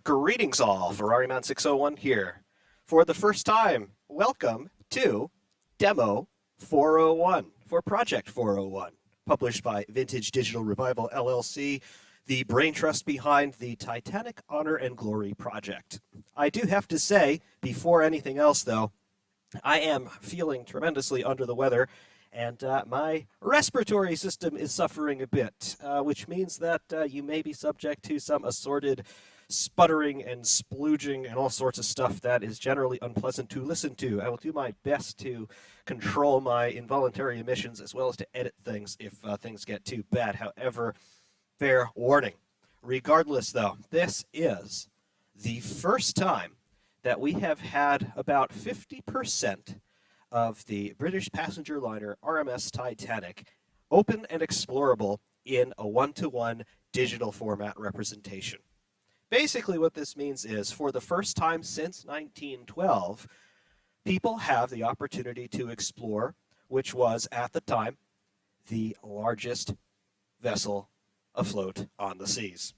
Greetings all, Ferrari-Man 601 here. For the first time, welcome to Demo 401 for Project 401, published by Vintage Digital Revival LLC, the brain trust behind the Titanic Honor and Glory project. I do have to say, before anything else though, I am feeling tremendously under the weather, and my respiratory system is suffering a bit, which means that you may be subject to some assorted sputtering and splooging and all sorts of stuff that is generally unpleasant to listen to. I will do my best to control my involuntary emissions as well as to edit things if things get too bad. However, fair warning. Regardless, though, this is the first time that we have had about 50% of the British passenger liner RMS Titanic open and explorable in a one-to-one digital format representation. Basically what this means is, for the first time since 1912, people have the opportunity to explore, which was, at the time, the largest vessel afloat on the seas.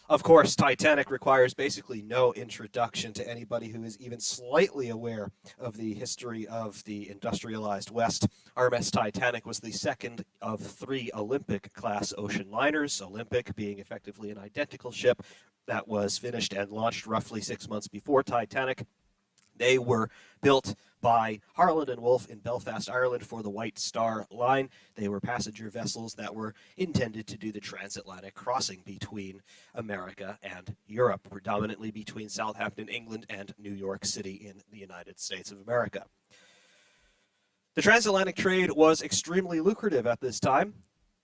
Of course, Titanic requires basically no introduction to anybody who is even slightly aware of the history of the industrialized West. RMS Titanic was the second of three Olympic-class ocean liners, Olympic being effectively an identical ship that was finished and launched roughly 6 months before Titanic. They were built by Harland and Wolff in Belfast, Ireland for the White Star Line. They were passenger vessels that were intended to do the transatlantic crossing between America and Europe, predominantly between Southampton, England, and New York City in the United States of America. The transatlantic trade was extremely lucrative at this time.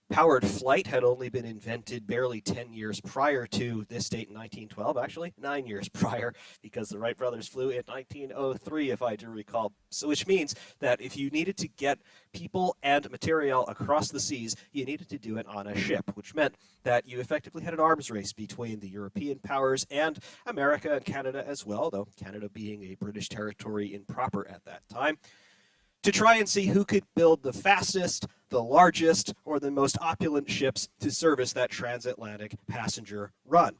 Powered flight had only been invented barely 10 years prior to this date in 1912, actually 9 years prior, because the Wright brothers flew in 1903, if I do recall. So which means that if you needed to get people and material across the seas, you needed to do it on a ship, which meant that you effectively had an arms race between the European powers and America and Canada as well, though Canada being a British territory improper at that time, to try and see who could build the fastest, the largest, or the most opulent ships to service that transatlantic passenger run.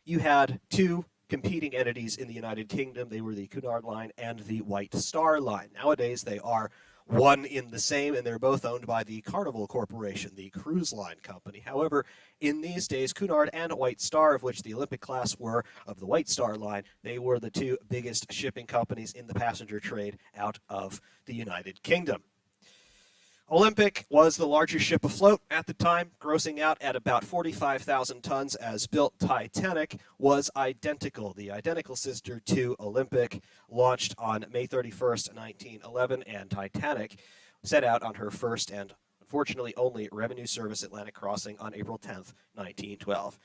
You had two competing entities in the United Kingdom. They were the Cunard Line and the White Star Line. Nowadays, they are one in the same, and they're both owned by the Carnival Corporation, the cruise line company. However, in these days, Cunard and White Star, of which the Olympic class were of the White Star Line, they were the two biggest shipping companies in the passenger trade out of the United Kingdom. Olympic was the largest ship afloat at the time, grossing out at about 45,000 tons as built. Titanic was identical, the identical sister to Olympic, launched on May 31st, 1911, and Titanic set out on her first and unfortunately only revenue service Atlantic crossing on April 10th, 1912.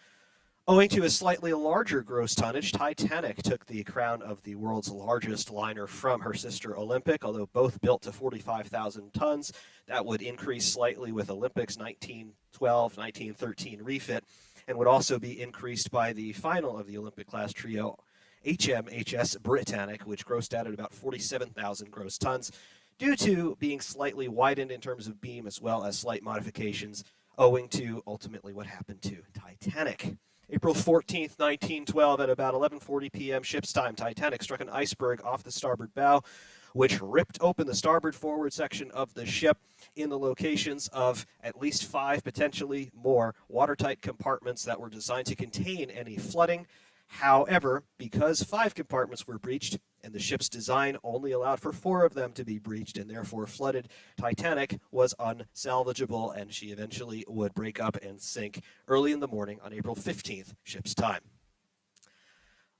Owing to a slightly larger gross tonnage, Titanic took the crown of the world's largest liner from her sister Olympic, although both built to 45,000 tons. That would increase slightly with Olympic's 1912-1913 refit, and would also be increased by the final of the Olympic-class trio, HMHS Britannic, which grossed out at about 47,000 gross tons, due to being slightly widened in terms of beam as well as slight modifications, owing to ultimately what happened to Titanic. April 14th, 1912, at about 11:40 p.m. ship's time, Titanic struck an iceberg off the starboard bow, which ripped open the starboard forward section of the ship in the locations of at least 5, potentially more, watertight compartments that were designed to contain any flooding. However, because 5 compartments were breached, and the ship's design only allowed for 4 of them to be breached and therefore flooded, Titanic was unsalvageable, and she eventually would break up and sink early in the morning on April 15th, ship's time.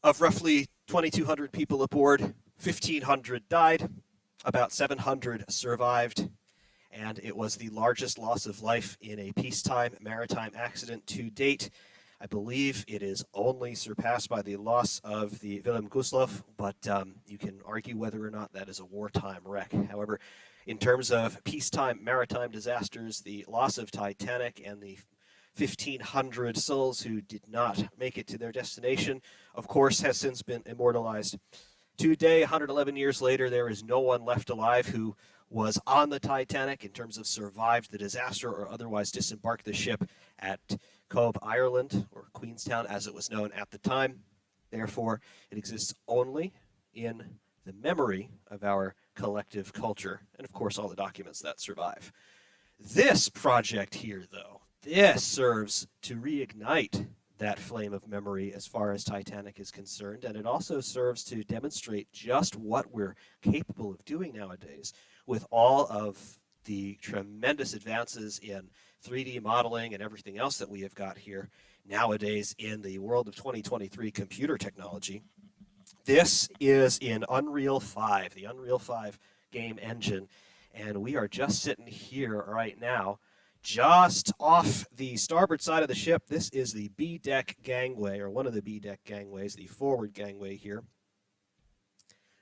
Of roughly 2,200 people aboard, 1,500 died, about 700 survived, and it was the largest loss of life in a peacetime maritime accident to date. I believe it is only surpassed by the loss of the Wilhelm Gustloff, but you can argue whether or not that is a wartime wreck. However, in terms of peacetime maritime disasters, the loss of Titanic and the 1,500 souls who did not make it to their destination, of course, has since been immortalized. Today, 111 years later, there is no one left alive who was on the Titanic, in terms of survived the disaster or otherwise disembarked the ship at Comm, Ireland, or Queenstown as it was known at the time. Therefore, it exists only in the memory of our collective culture, and of course all the documents that survive. This project here, though, this serves to reignite that flame of memory as far as Titanic is concerned, and it also serves to demonstrate just what we're capable of doing nowadays with all of the tremendous advances in 3D modeling and everything else that we have got here nowadays in the world of 2023 computer technology. This is in Unreal 5, the Unreal 5 game engine, and we are just sitting here right now just off the starboard side of the ship. This is the B-deck gangway, or one of the B-deck gangways, the forward gangway here.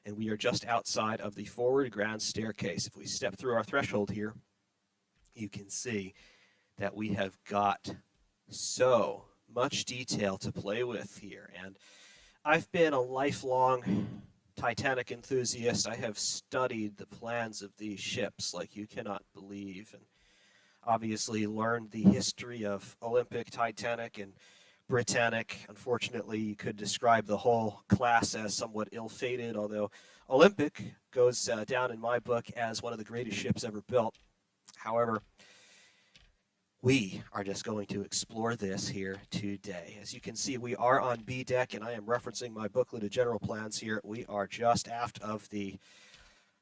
And we are just outside of the forward grand staircase. If we step through our threshold here, you can see that we have got so much detail to play with here. And I've been a lifelong Titanic enthusiast. I have studied the plans of these ships like you cannot believe, and obviously learned the history of Olympic, Titanic, and Britannic. Unfortunately, you could describe the whole class as somewhat ill-fated, although Olympic goes down in my book as one of the greatest ships ever built. However, we are just going to explore this here today. As you can see, we are on B deck, and I am referencing my booklet of general plans here. We are just aft of the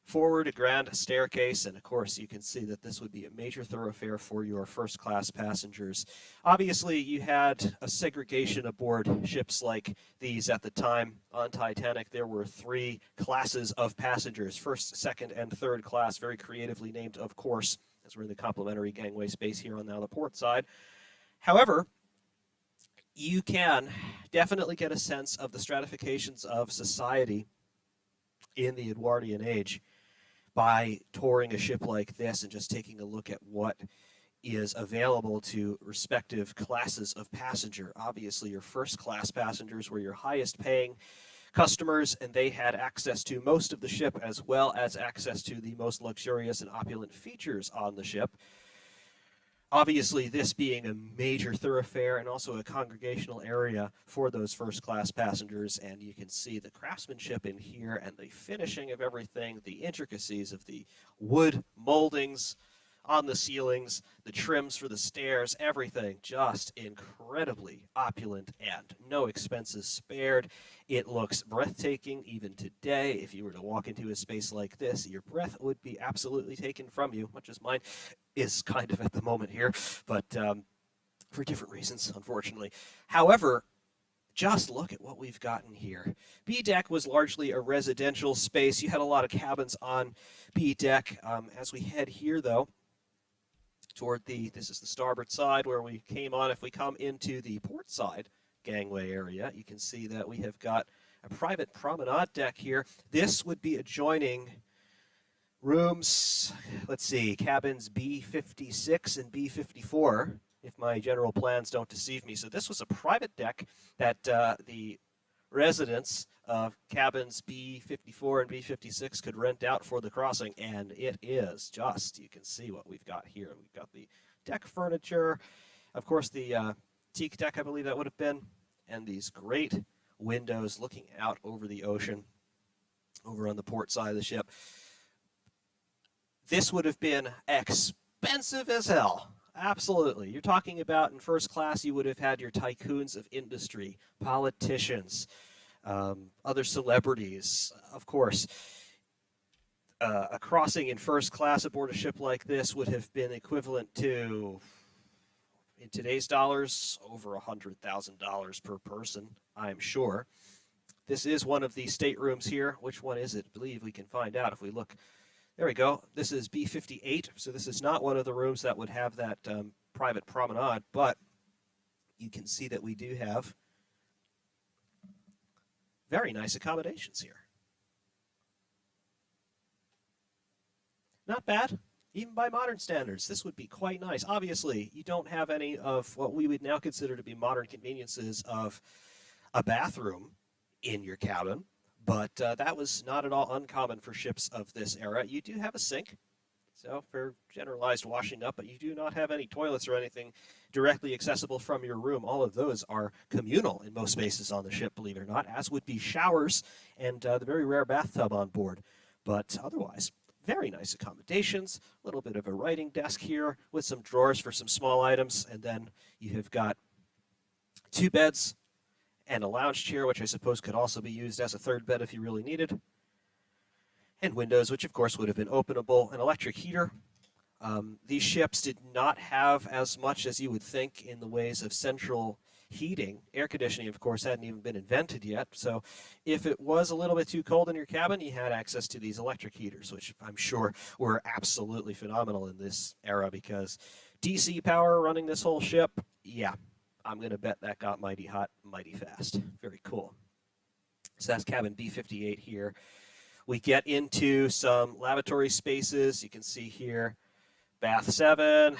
forward grand staircase, and of course you can see that this would be a major thoroughfare for your first class passengers. Obviously you had a segregation aboard ships like these at the time. On Titanic there were 3 classes of passengers, first, second, and third class, very creatively named, of course, as we're in the complimentary gangway space here on now the port side. However, you can definitely get a sense of the stratifications of society in the Edwardian age by touring a ship like this and just taking a look at what is available to respective classes of passenger. Obviously, your first class passengers were your highest paying customers, and they had access to most of the ship as well as access to the most luxurious and opulent features on the ship. Obviously, this being a major thoroughfare and also a congregational area for those first-class passengers, and you can see the craftsmanship in here and the finishing of everything, the intricacies of the wood moldings on the ceilings, the trims for the stairs, everything just incredibly opulent and no expenses spared. It looks breathtaking even today. If you were to walk into a space like this, your breath would be absolutely taken from you, much as mine is kind of at the moment here, but for different reasons, unfortunately. However, just look at what we've gotten here. B-deck was largely a residential space. You had a lot of cabins on B-deck. As we head here, though, toward this is the starboard side where we came on. If we come into the port side gangway area, you can see that we have got a private promenade deck here. This would be adjoining rooms, let's see, cabins B56 and B54, if my general plans don't deceive me. So this was a private deck that the residents of cabins B54 and B56 could rent out for the crossing, and it is just, you can see what we've got here. We've got the deck furniture, of course the teak deck, I believe that would have been, and these great windows looking out over the ocean over on the port side of the ship. This would have been expensive as hell. Absolutely. You're talking about in first class, you would have had your tycoons of industry, politicians, other celebrities, of course. A crossing in first class aboard a ship like this would have been equivalent to, in today's dollars, over $100,000 per person, I'm sure. This is one of the staterooms here. Which one is it? I believe we can find out if we look. There we go. This is B58, so this is not one of the rooms that would have that private promenade, but you can see that we do have very nice accommodations here. Not bad, even by modern standards. This would be quite nice. Obviously, you don't have any of what we would now consider to be modern conveniences of a bathroom in your cabin. But that was not at all uncommon for ships of this era. You do have a sink, So for generalized washing up, but you do not have any toilets or anything directly accessible from your room. All of those are communal in most spaces on the ship, believe it or not, as would be showers and the very rare bathtub on board. But otherwise, very nice accommodations, a little bit of a writing desk here with some drawers for some small items, and then you have got 2 beds and a lounge chair, which I suppose could also be used as a 3rd bed if you really needed, and windows, which of course would have been openable, an electric heater. These ships did not have as much as you would think in the ways of central heating. Air conditioning, of course, hadn't even been invented yet. So if it was a little bit too cold in your cabin, you had access to these electric heaters, which I'm sure were absolutely phenomenal in this era because DC power running this whole ship, yeah, I'm going to bet that got mighty hot, mighty fast. Very cool. So that's cabin B58 here. We get into some lavatory spaces. You can see here bath 7,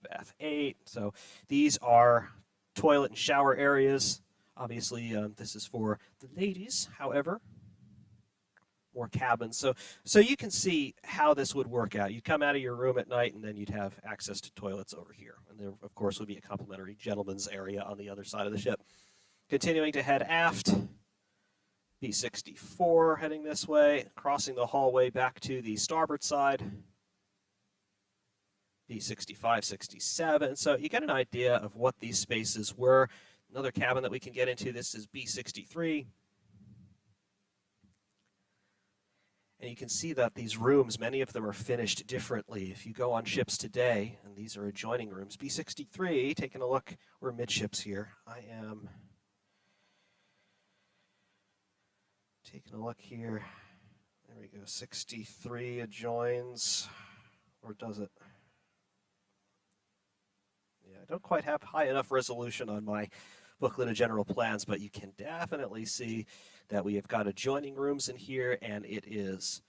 bath 8. So these are toilet and shower areas. Obviously, this is for the ladies, however, more cabins. So you can see how this would work out. You'd come out of your room at night, and then you'd have access to toilets over here. And there, of course, would be a complimentary gentleman's area on the other side of the ship. Continuing to head aft, B64 heading this way, crossing the hallway back to the starboard side. B65, 67. So you get an idea of what these spaces were. Another cabin that we can get into, this is B63. And you can see that these rooms, many of them are finished differently. If you go on ships today, and these are adjoining rooms, B63, taking a look, we're midships here. I am taking a look here. There we go, 63 adjoins, or does it? Yeah, I don't quite have high enough resolution on my booklet of general plans, but you can definitely see that we have got adjoining rooms in here, and it is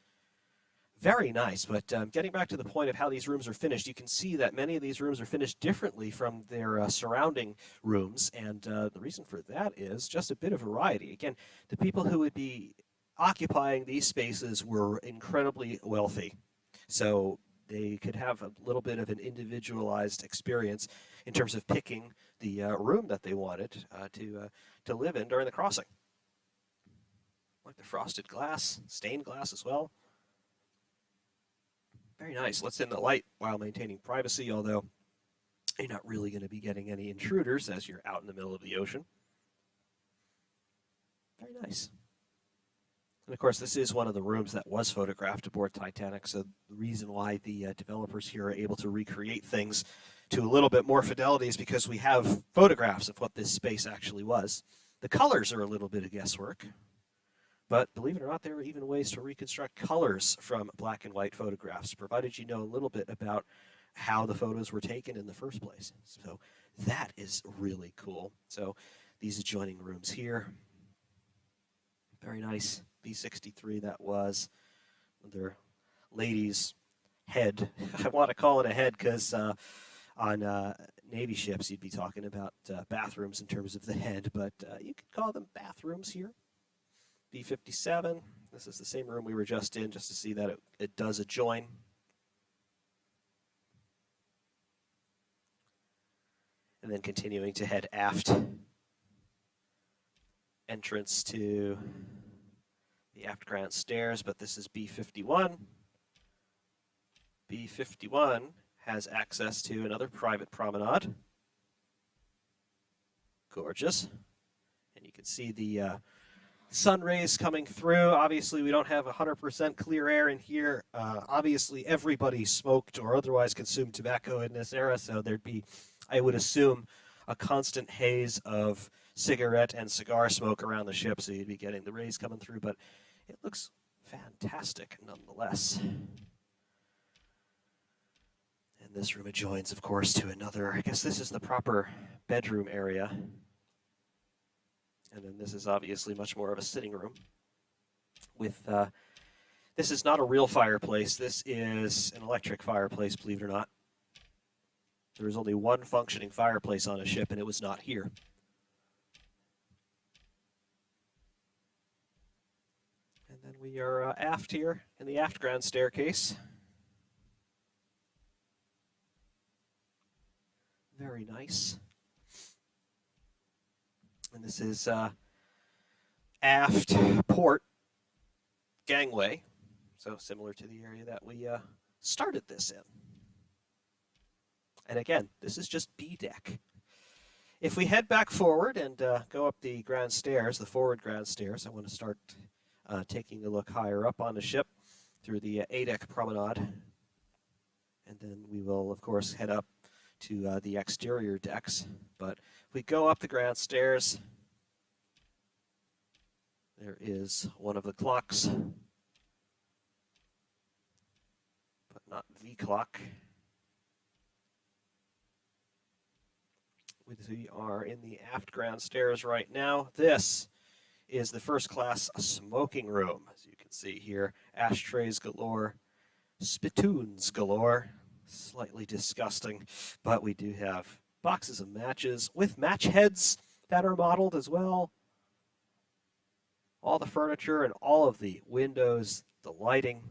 very nice. But getting back to the point of how these rooms are finished, you can see that many of these rooms are finished differently from their surrounding rooms, and the reason for that is just a bit of variety. Again, the people who would be occupying these spaces were incredibly wealthy, so they could have a little bit of an individualized experience in terms of picking the room that they wanted to live in during the crossing. Like the frosted glass, stained glass as well. Very nice. Lets in the light while maintaining privacy, although you're not really going to be getting any intruders as you're out in the middle of the ocean. Very nice. And of course, this is one of the rooms that was photographed aboard Titanic, so the reason why the developers here are able to recreate things to a little bit more fidelity is because we have photographs of what this space actually was. The colors are a little bit of guesswork, but believe it or not, there are even ways to reconstruct colors from black and white photographs, provided you know a little bit about how the photos were taken in the first place. So that is really cool. So these adjoining rooms here, very nice. B63, that was their ladies' head. I want to call it a head because on Navy ships you'd be talking about bathrooms in terms of the head, but you could call them bathrooms here. B57, this is the same room we were just in, just to see that it does adjoin. And then continuing to head aft. Entrance to the aft ground stairs, but this is B51. B51 has access to another private promenade. Gorgeous. And you can see the sun rays coming through. Obviously, we don't have 100% clear air in here. Obviously, everybody smoked or otherwise consumed tobacco in this era, so there'd be, I would assume, a constant haze of cigarette and cigar smoke around the ship, so you'd be getting the rays coming through, but it looks fantastic nonetheless. And this room adjoins, of course, to another, I guess this is the proper bedroom area. And then this is obviously much more of a sitting room with, this is not a real fireplace. This is an electric fireplace, believe it or not. There is only one functioning fireplace on a ship, and it was not here. And then we are aft here in the aft ground staircase. Very nice. And this is aft port gangway, so similar to the area that we started this in. And again, this is just B deck. If we head back forward and go up the grand stairs, the forward grand stairs, I want to start taking a look higher up on the ship through the A-deck promenade. And then we will, of course, head up to the exterior decks. But if we go up the grand stairs, there is one of the clocks, but not the clock. We are in the aft grand stairs right now. This is the first class smoking room. As you can see here, ashtrays galore, spittoons galore. Slightly disgusting, but we do have boxes of matches with match heads that are modeled as well. All the furniture and all of the windows, the lighting,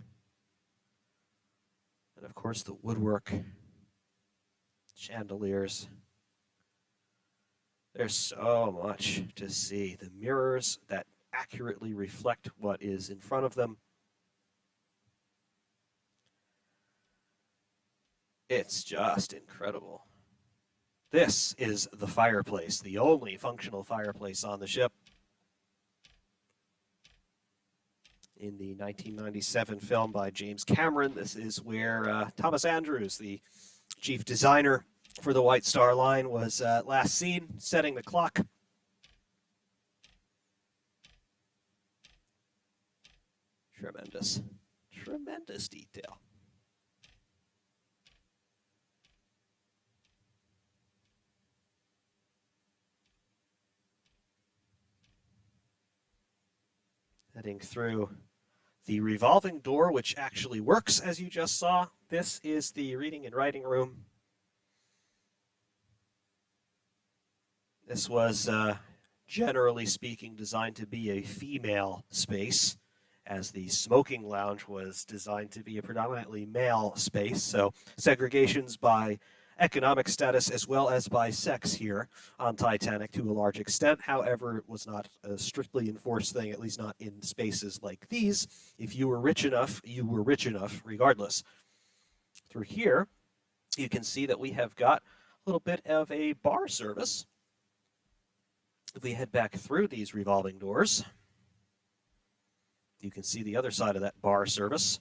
and of course the woodwork, chandeliers. There's so much to see. The mirrors that accurately reflect what is in front of them. It's just incredible. This is the fireplace, the only functional fireplace on the ship. In the 1997 film by James Cameron, this is where Thomas Andrews, the chief designer for the White Star Line, was last seen setting the clock. Tremendous, tremendous detail. Heading through the revolving door, which actually works, as you just saw. This is the reading and writing room. This was, generally speaking, designed to be a female space, as the smoking lounge was designed to be a predominantly male space. So segregations by economic status as well as by sex here on Titanic to a large extent. However, it was not a strictly enforced thing, at least not in spaces like these. If you were rich enough, you were rich enough regardless. Through here, you can see that we have got a little bit of a bar service. If we head back through these revolving doors, you can see the other side of that bar service.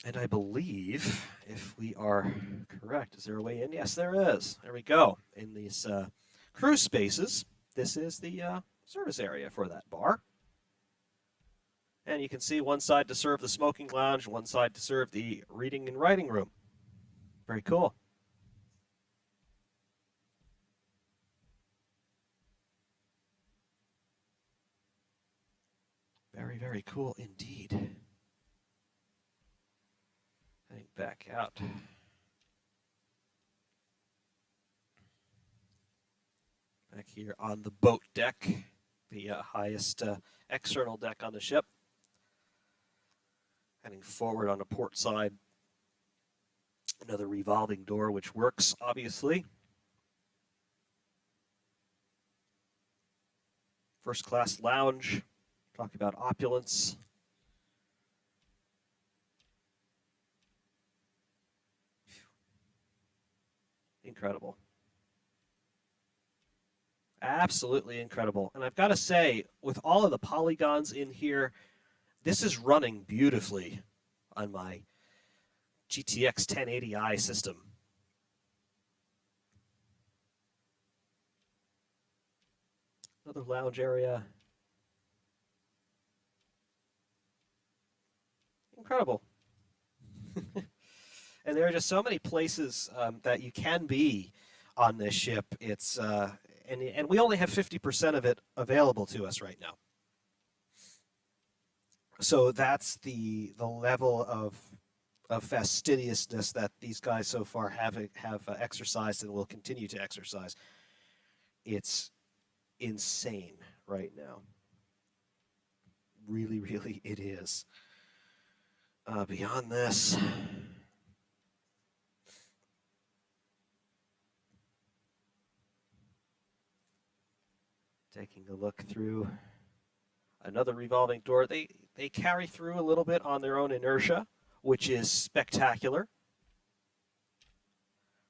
And I believe, if we are correct, is there a way in? Yes, there is. There we go. In these crew spaces, this is the service area for that bar. And you can see one side to serve the smoking lounge, one side to serve the reading and writing room. Very cool. Very, very cool indeed. Heading back out. Back here on the boat deck, the highest external deck on the ship. Heading forward on the port side. Another revolving door, which works, obviously. First class lounge. Talk about opulence. Incredible. Absolutely incredible. And I've got to say, with all of the polygons in here, this is running beautifully on my GTX 1080i system. Another lounge area. Incredible. And there are just so many places that you can be on this ship. It's and we only have 50% of it available to us right now. So that's the level of fastidiousness that these guys so far have exercised and will continue to exercise. It's insane right now. Really, really, it is. Beyond this, Taking a look through another revolving door. They carry through a little bit on their own inertia, which is spectacular.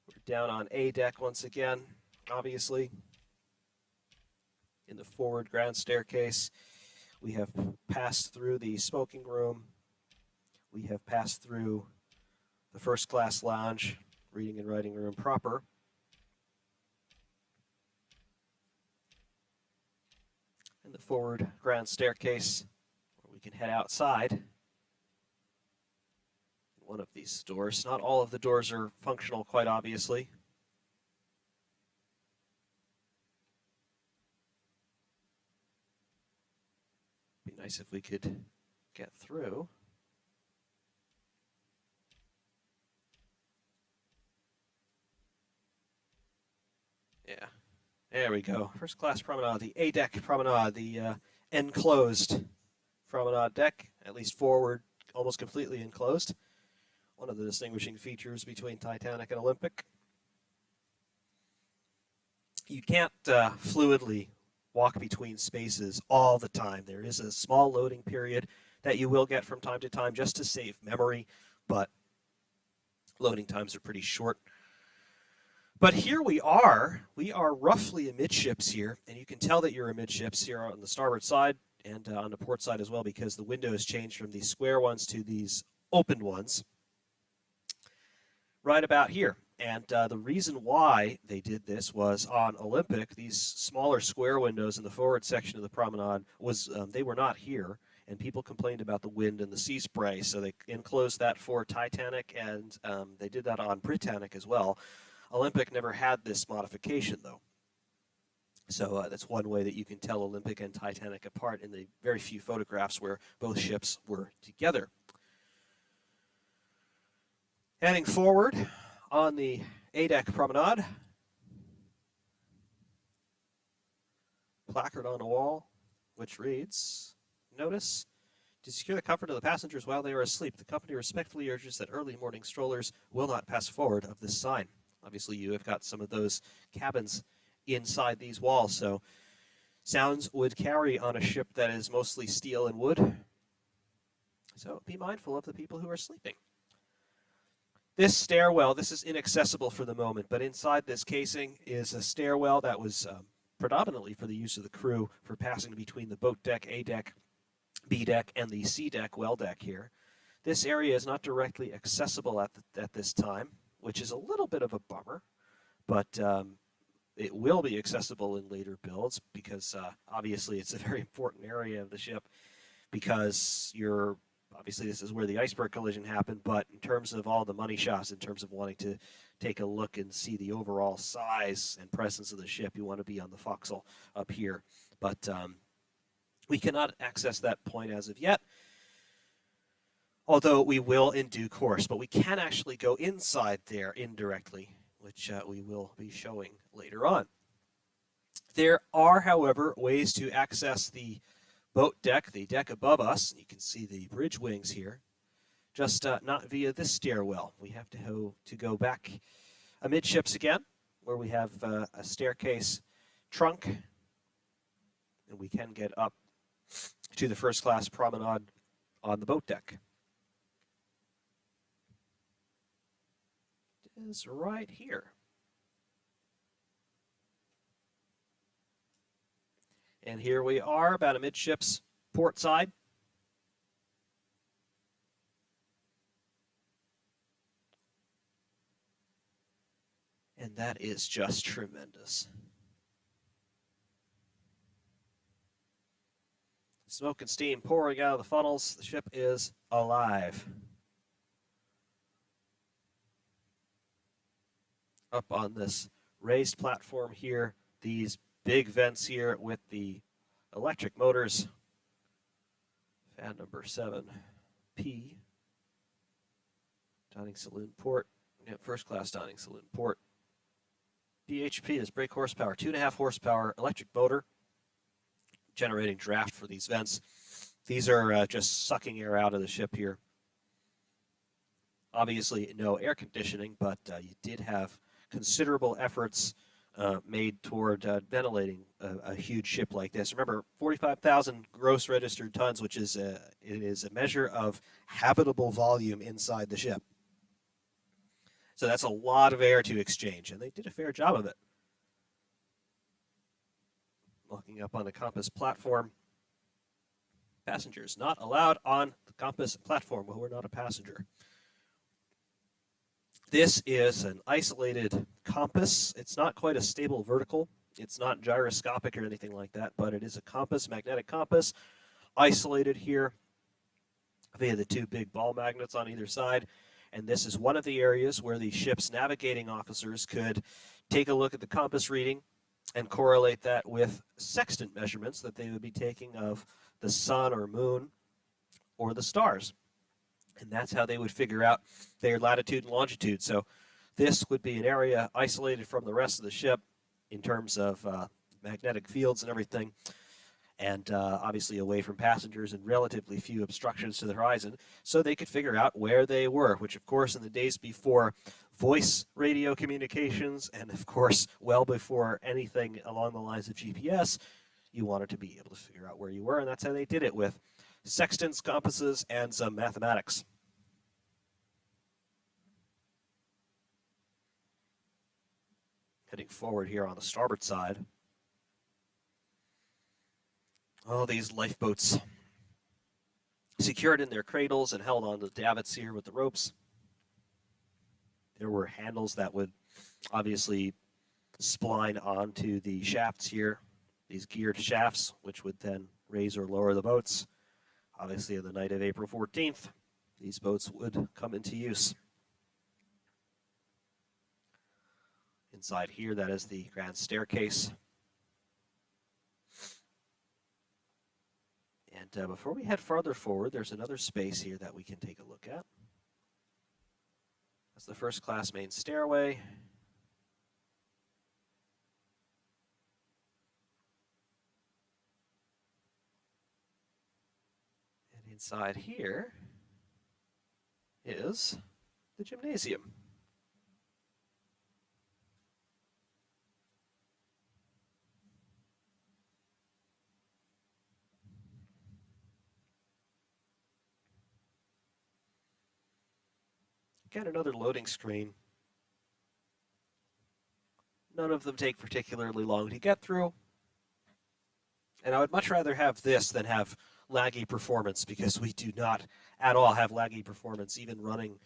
We're down on A deck once again, obviously. In the forward grand staircase, we have passed through the smoking room. We have passed through the first class lounge, reading and writing room proper. And the forward grand staircase, where we can head outside. One of these doors. Not all of the doors are functional, quite obviously. Be nice if we could get through. Yeah, there we go. First class promenade, the A deck promenade, the enclosed promenade deck, at least forward, almost completely enclosed. One of the distinguishing features between Titanic and Olympic. You can't fluidly walk between spaces all the time. There is a small loading period that you will get from time to time just to save memory, but loading times are pretty short. But here we are roughly amidships here, and you can tell that you're amidships here on the starboard side and on the port side as well, because the window has changed from these square ones to these open ones right about here. And the reason why they did this was on Olympic, these smaller square windows in the forward section of the promenade was they were not here, and people complained about the wind and the sea spray, so they enclosed that for Titanic, and they did that on Britannic as well. Olympic never had this modification, though. So that's one way that you can tell Olympic and Titanic apart in the very few photographs where both ships were together. Heading forward on the A-deck promenade. Placard on the wall, which reads, "Notice, to secure the comfort of the passengers while they are asleep, the company respectfully urges that early morning strollers will not pass forward of this sign." Obviously, you have got some of those cabins inside these walls, so sounds would carry on a ship that is mostly steel and wood. So be mindful of the people who are sleeping. This stairwell, this is inaccessible for the moment, but inside this casing is a stairwell that was predominantly for the use of the crew for passing between the boat deck, A deck, B deck, and the C deck, well deck here. This area is not directly accessible at this time, which is a little bit of a bummer, but it will be accessible in later builds because obviously it's a very important area of the ship because obviously this is where the iceberg collision happened, but in terms of all the money shots, in terms of wanting to take a look and see the overall size and presence of the ship, you want to be on the forecastle up here. But we cannot access that point as of yet, although we will in due course. But we can actually go inside there indirectly, which we will be showing later on. There are, however, ways to access the boat deck, the deck above us. You can see the bridge wings here, just not via this stairwell. We have to go back amidships again, where we have a staircase trunk, and we can get up to the first class promenade on the boat deck. It is right here. And here we are, about amidships, port side. And that is just tremendous. Smoke and steam pouring out of the funnels. The ship is alive. Up on this raised platform here, these big vents here with the electric motors. Fan number 7P. Dining saloon port. Yeah, first class dining saloon port. BHP is brake horsepower, 2.5 horsepower electric motor, generating draft for these vents. These are just sucking air out of the ship here. Obviously, no air conditioning, but you did have considerable efforts made toward ventilating a huge ship like this. Remember, 45,000 gross registered tons, which is it is a measure of habitable volume inside the ship. So that's a lot of air to exchange, and they did a fair job of it. Looking up on the Compass platform. Passengers not allowed on the Compass platform. Well, we're not a passenger. This is an isolated compass. It's not quite a stable vertical. It's not gyroscopic or anything like that, but it is a compass, magnetic compass, isolated here via the two big ball magnets on either side. And this is one of the areas where the ship's navigating officers could take a look at the compass reading and correlate that with sextant measurements that they would be taking of the sun or moon or the stars. And that's how they would figure out their latitude and longitude. So this would be an area isolated from the rest of the ship in terms of magnetic fields and everything, and obviously away from passengers and relatively few obstructions to the horizon, so they could figure out where they were, which of course in the days before voice radio communications and of course well before anything along the lines of GPS, you wanted to be able to figure out where you were, and that's how they did it, with sextants, compasses, and some mathematics. Heading forward here on the starboard side. Oh, these lifeboats, secured in their cradles and held on the davits here with the ropes. There were handles that would obviously spline onto the shafts here, these geared shafts, which would then raise or lower the boats. Obviously, on the night of April 14th, these boats would come into use. Inside here, that is the grand staircase. And before we head farther forward, there's another space here that we can take a look at. That's the first class main stairway. And inside here is the gymnasium. Again, another loading screen. None of them take particularly long to get through. And I would much rather have this than have laggy performance, because we do not at all have laggy performance, even running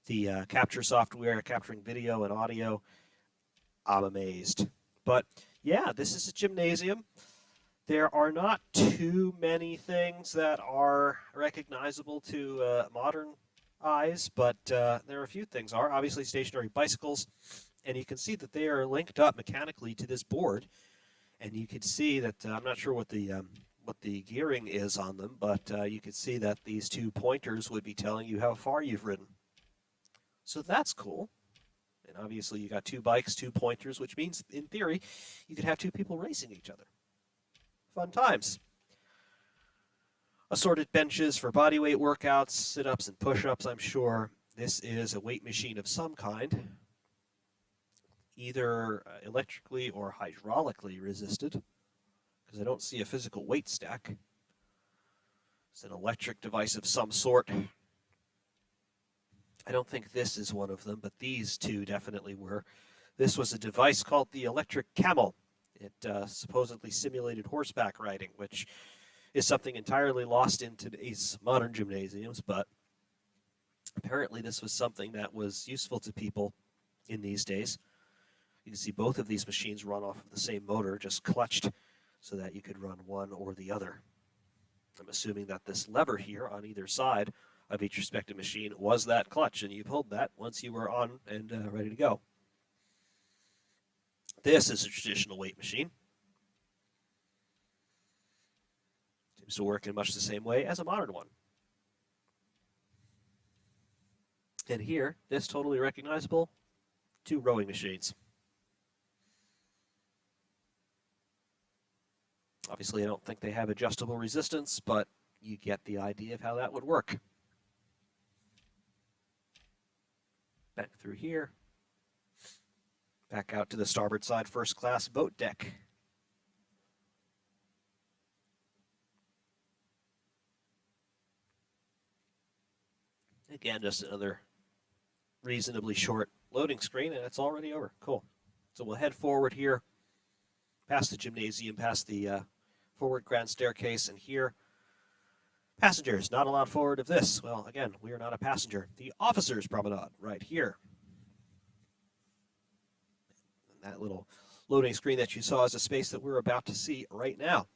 the capture software, capturing video and audio. I'm amazed. But yeah, this is a gymnasium. There are not too many things that are recognizable to modern eyes, but there are a few things are. Obviously stationary bicycles, and you can see that they are linked up mechanically to this board, and you can see that I'm not sure what the gearing is on them, but you can see that these two pointers would be telling you how far you've ridden. So that's cool. And obviously you got two bikes, two pointers, which means in theory you could have two people racing each other. Fun times. Assorted benches for bodyweight workouts, sit-ups and push-ups, I'm sure. This is a weight machine of some kind, either electrically or hydraulically resisted, because I don't see a physical weight stack. It's an electric device of some sort. I don't think this is one of them, but these two definitely were. This was a device called the electric camel. It supposedly simulated horseback riding, which is something entirely lost in today's modern gymnasiums, but apparently this was something that was useful to people in these days. You can see both of these machines run off of the same motor, just clutched, so that you could run one or the other. I'm assuming that this lever here on either side of each respective machine was that clutch, and you pulled that once you were on and ready to go. This is a traditional weight machine. Seems to work in much the same way as a modern one. And here, this totally recognizable, two rowing machines. Obviously, I don't think they have adjustable resistance, but you get the idea of how that would work. Back through here. Back out to the starboard side first class boat deck. Again, just another reasonably short loading screen, and it's already over. Cool. So we'll head forward here, past the gymnasium, past the forward grand staircase, and here, passengers not allowed forward of this. Well, again, we are not a passenger. The officers' promenade right here. And that little loading screen that you saw is a space that we're about to see right now.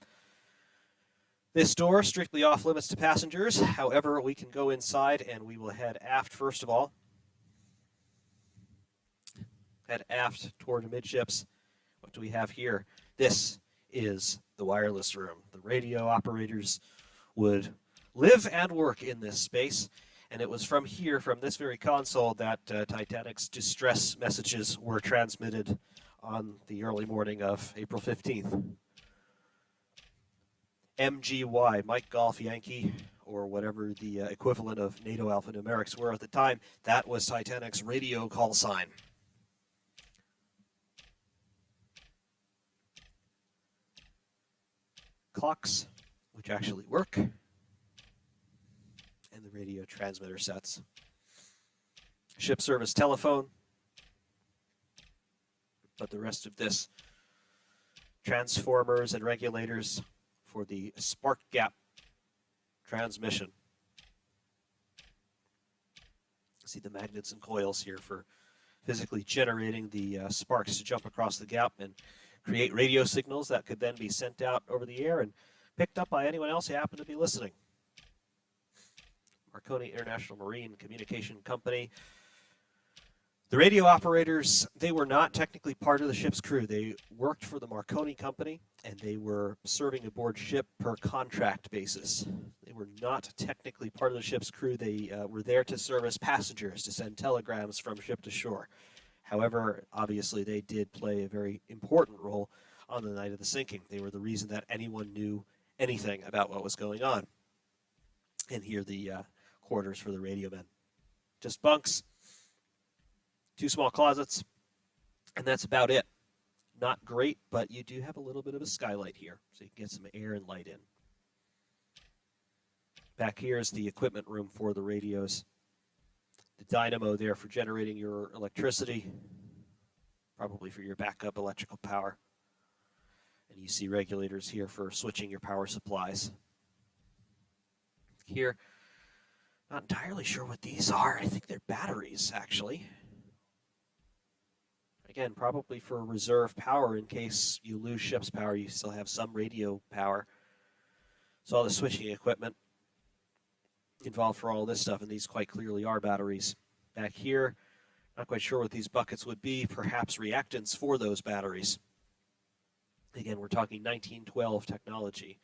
This door strictly off limits to passengers. However, we can go inside and we will head aft first of all. Head aft toward amidships. What do we have here? This is the wireless room. The radio operators would live and work in this space, and it was from here, from this very console, that Titanic's distress messages were transmitted on the early morning of April 15th. MGY, Mike Golf Yankee, or whatever the equivalent of NATO alphanumerics were at the time, that was Titanic's radio call sign. Clocks, which actually work, and the radio transmitter sets. Ship service telephone, but the rest of this, transformers and regulators for the spark gap transmission. See the magnets and coils here for physically generating the sparks to jump across the gap and create radio signals that could then be sent out over the air and picked up by anyone else who happened to be listening. Marconi International Marine Communication Company. The radio operators, they were not technically part of the ship's crew. They worked for the Marconi Company, and they were serving aboard ship per contract basis. They were not technically part of the ship's crew. They were there to service passengers, to send telegrams from ship to shore. However, obviously, they did play a very important role on the night of the sinking. They were the reason that anyone knew anything about what was going on. And here the quarters for the radio men. Just bunks. 2 small closets, and that's about it. Not great, but you do have a little bit of a skylight here, so you can get some air and light in. Back here is the equipment room for the radios. The dynamo there for generating your electricity, probably for your backup electrical power. And you see regulators here for switching your power supplies. Here, not entirely sure what these are. I think they're batteries, actually. Again, probably for reserve power in case you lose ship's power, you still have some radio power. So all the switching equipment involved for all this stuff, and these quite clearly are batteries. Back here, not quite sure what these buckets would be, perhaps reactants for those batteries. Again, we're talking 1912 technology.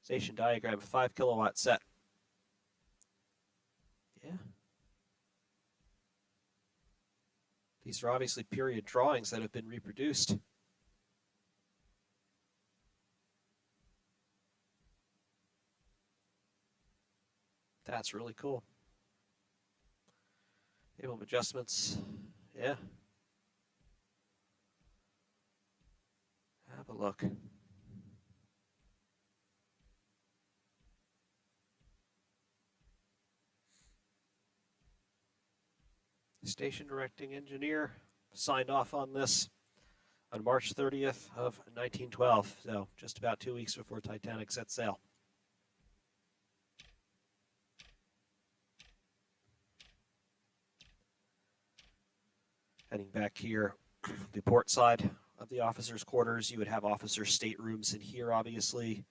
Station diagram, 5 kilowatt set. Yeah. These are obviously period drawings that have been reproduced. That's really cool. Table of adjustments. Yeah. Have a look. Station directing engineer signed off on this on March 30th of 1912, so just about 2 weeks before Titanic set sail. Heading back here, the port side of the officers' quarters, you would have officer staterooms in here, obviously.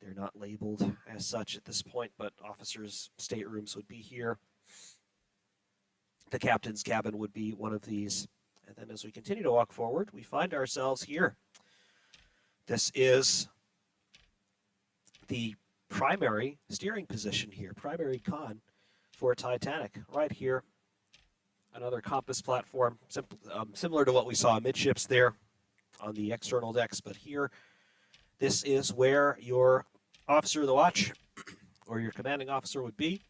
They're not labeled as such at this point, but officers' staterooms would be here. The captain's cabin would be one of these. And then as we continue to walk forward, we find ourselves here. This is the primary steering position here, primary con for Titanic. Right here, another compass platform, similar to what we saw midships there on the external decks. But here, this is where your officer of the watch or your commanding officer would be.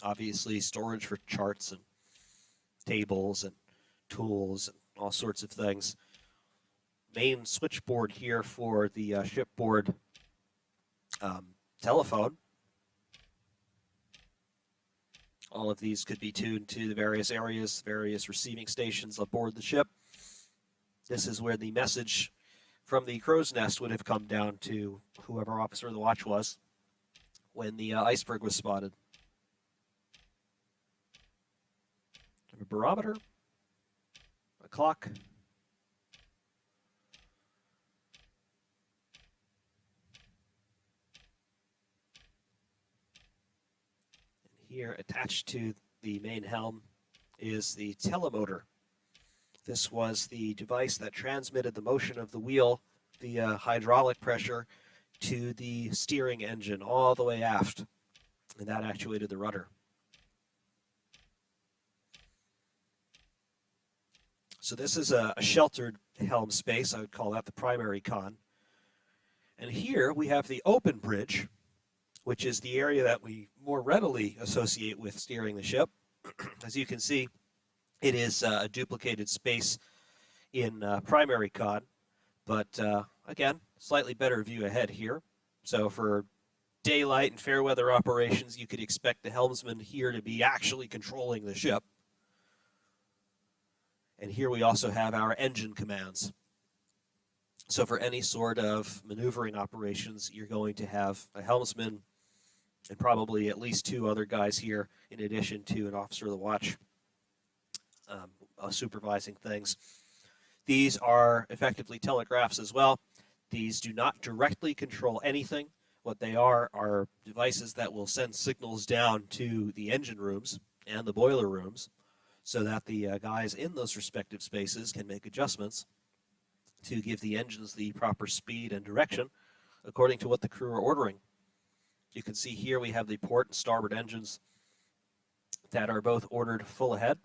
Obviously, storage for charts and tables and tools and all sorts of things. Main switchboard here for the shipboard telephone. All of these could be tuned to the various areas, various receiving stations aboard the ship. This is where the message from the crow's nest would have come down to whoever officer of the watch was when the iceberg was spotted. A barometer, a clock, here, attached to the main helm, is the telemotor. This was the device that transmitted the motion of the wheel via hydraulic pressure to the steering engine all the way aft, and that actuated the rudder. So this is a sheltered helm space. I would call that the primary con. And here we have the open bridge, which is the area that we more readily associate with steering the ship. As you can see, it is a duplicated space in primary con, but again, slightly better view ahead here. So for daylight and fair weather operations, you could expect the helmsman here to be actually controlling the ship. And here we also have our engine commands. So for any sort of maneuvering operations, you're going to have a helmsman and probably at least two other guys here, in addition to an officer of the watch supervising things. These are effectively telegraphs as well. These do not directly control anything. What they are devices that will send signals down to the engine rooms and the boiler rooms so that the guys in those respective spaces can make adjustments to give the engines the proper speed and direction according to what the crew are ordering. You can see here we have the port and starboard engines that are both ordered full ahead.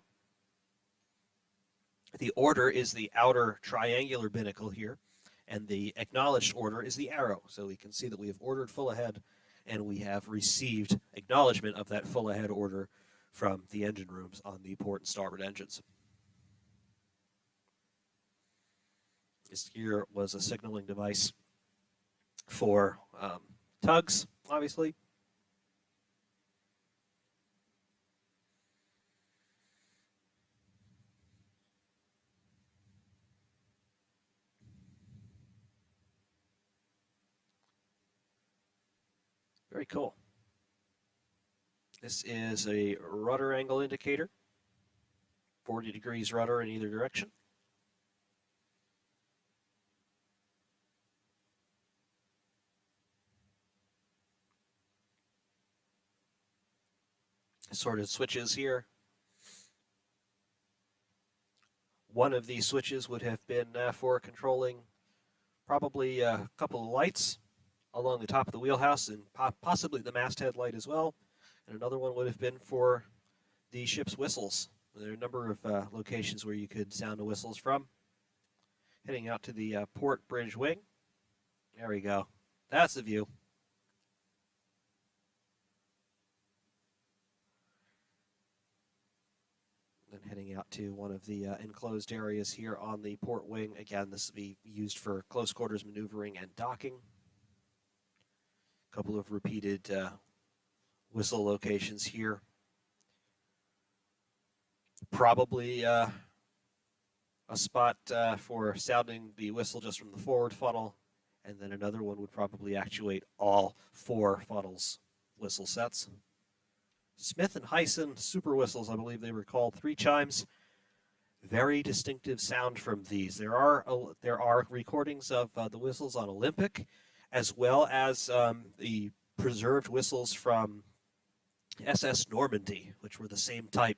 The order is the outer triangular binnacle here, and the acknowledged order is the arrow. So we can see that we have ordered full ahead, and we have received acknowledgement of that full ahead order from the engine rooms on the port and starboard engines. This here was a signaling device for tugs, obviously. Very cool. This is a rudder angle indicator, 40 degrees rudder in either direction. Assorted switches here. One of these switches would have been for controlling probably a couple of lights along the top of the wheelhouse and possibly the masthead light as well. And another one would have been for the ship's whistles. There are a number of locations where you could sound the whistles from. Heading out to the port bridge wing. There we go. That's the view. Then heading out to one of the enclosed areas here on the port wing. Again, this will be used for close quarters maneuvering and docking. A couple of repeated whistle locations here. Probably a spot for sounding the whistle just from the forward funnel, and then another one would probably actuate all 4 funnels whistle sets. Smith and Hyson super whistles, I believe they were called, 3 chimes. Very distinctive sound from these. There are recordings of the whistles on Olympic, as well as the preserved whistles from SS Normandy, which were the same type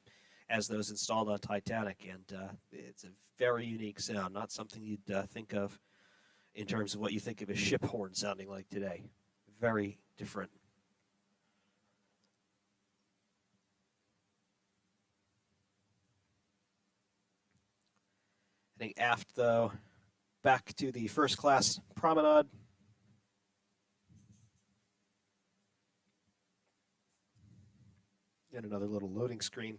as those installed on Titanic, and it's a very unique sound, not something you'd think of in terms of what you think of a ship horn sounding like today. Very different. Heading aft, though, back to the first class Promenade. And another little loading screen.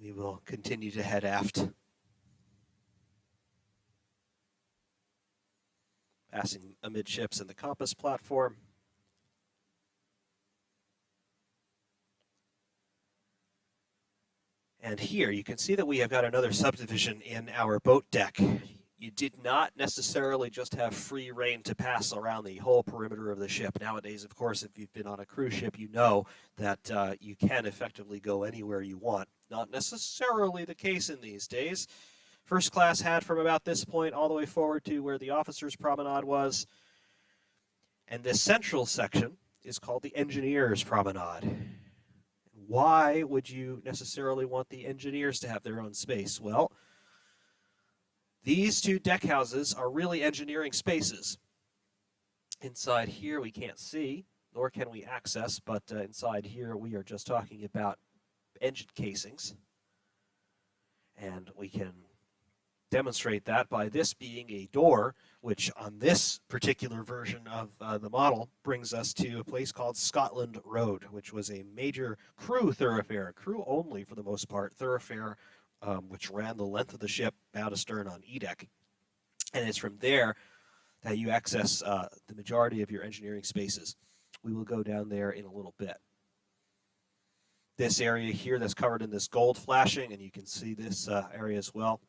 We will continue to head aft, passing amidships and the compass platform. And here you can see that we have got another subdivision in our boat deck. You did not necessarily just have free rein to pass around the whole perimeter of the ship. Nowadays, of course, if you've been on a cruise ship, you know that you can effectively go anywhere you want. Not necessarily the case in these days. First class had from about this point all the way forward to where the officers' promenade was. And this central section is called the engineers' promenade. Why would you necessarily want the engineers to have their own space? Well, these two deck houses are really engineering spaces. Inside here we can't see, nor can we access, but inside here we are just talking about engine casings. And we can demonstrate that by this being a door, which on this particular version of the model brings us to a place called Scotland Road, which was a major crew thoroughfare, crew only for the most part, thoroughfare, which ran the length of the ship, bow to stern on E-deck. And it's from there that you access the majority of your engineering spaces. We will go down there in a little bit. This area here that's covered in this gold flashing, and you can see this area as well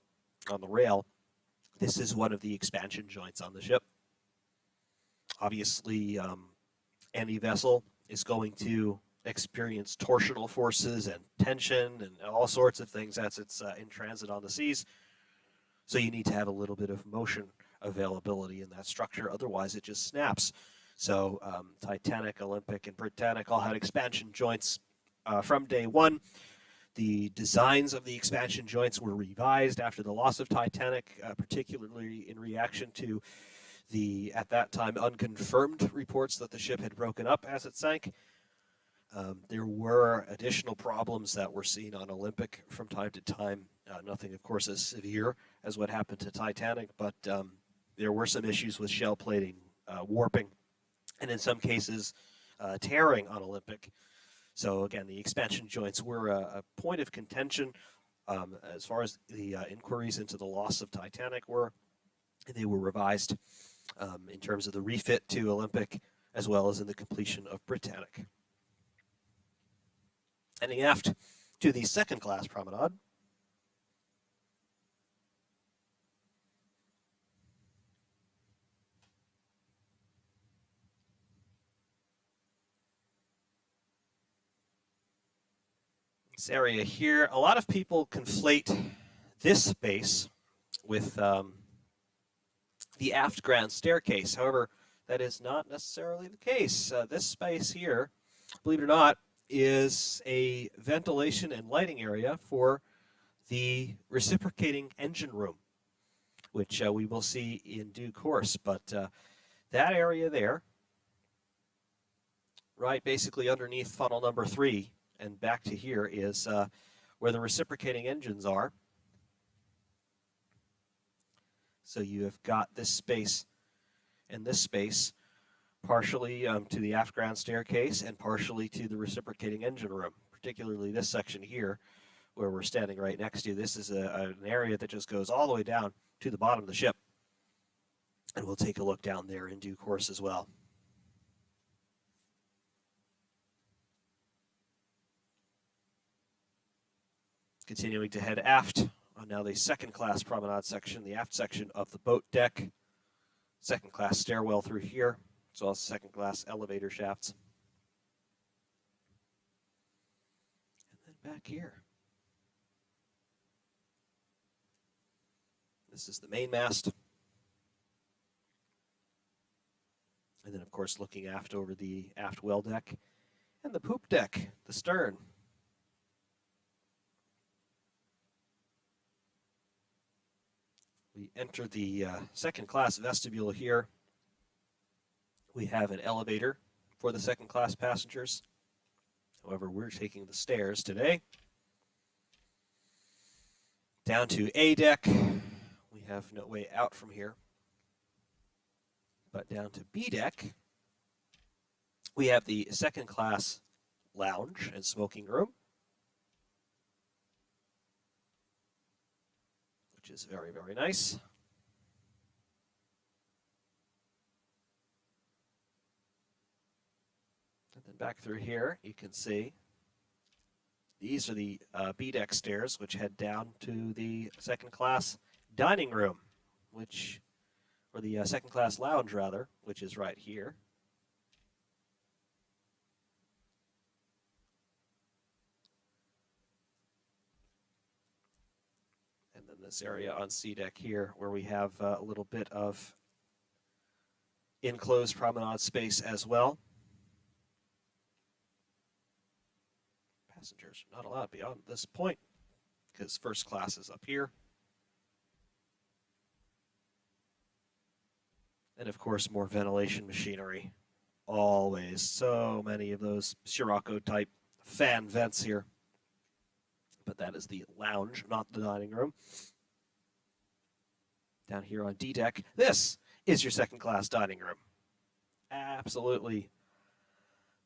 on the rail. This is one of the expansion joints on the ship. Obviously, any vessel is going to experience torsional forces and tension and all sorts of things as it's in transit on the seas. So you need to have a little bit of motion availability in that structure, otherwise it just snaps. So Titanic, Olympic, and Britannic all had expansion joints from day one. The designs of the expansion joints were revised after the loss of Titanic, particularly in reaction to the, at that time, unconfirmed reports that the ship had broken up as it sank. There were additional problems that were seen on Olympic from time to time. Nothing, of course, as severe as what happened to Titanic, but there were some issues with shell plating, warping, and in some cases, tearing on Olympic. So again, the expansion joints were a point of contention as far as the inquiries into the loss of Titanic were. They were revised in terms of the refit to Olympic, as well as in the completion of Britannic. Heading aft to the second class promenade. This area here, a lot of people conflate this space with the aft grand staircase. However, that is not necessarily the case. This space here, believe it or not, is a ventilation and lighting area for the reciprocating engine room, which we will see in due course. But that area there, right basically underneath funnel number 3, and back to here is where the reciprocating engines are. So you have got this space and this space partially to the aft ground staircase and partially to the reciprocating engine room, particularly this section here where we're standing right next to. This is an area that just goes all the way down to the bottom of the ship. And we'll take a look down there in due course as well. Continuing to head aft on now the second class promenade section, the aft section of the boat deck. Second class stairwell through here, as well as second class elevator shafts. And then back here. This is the main mast. And then, of course, looking aft over the aft well deck and the poop deck, the stern. We enter the second class vestibule here. We have an elevator for the second class passengers. However, we're taking the stairs today. Down to A deck. We have no way out from here. But down to B deck, we have the second class lounge and smoking room. which is very, very nice. And then back through here, you can see these are the B-deck stairs, which head down to the second-class dining room, or the second-class lounge, rather, which is right here. And then this area on C-deck here, where we have a little bit of enclosed promenade space as well. Passengers are not allowed beyond this point because first class is up here. And of course, more ventilation machinery. Always so many of those Scirocco type fan vents here. But that is the lounge, not the dining room. Down here on D deck, this is your second class dining room. Absolutely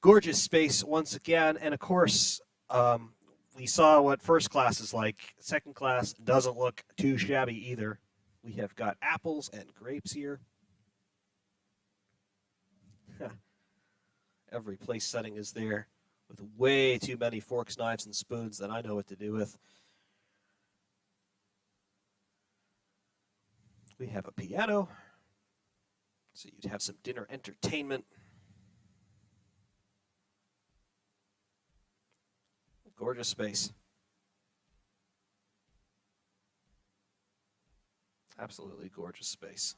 gorgeous space once again. And of course, we saw what first class is like. Second class doesn't look too shabby either. We have got apples and grapes here. Every place setting is there with way too many forks, knives, and spoons that I know what to do with. We have a piano, so you'd have some dinner entertainment. Gorgeous space. Absolutely gorgeous space.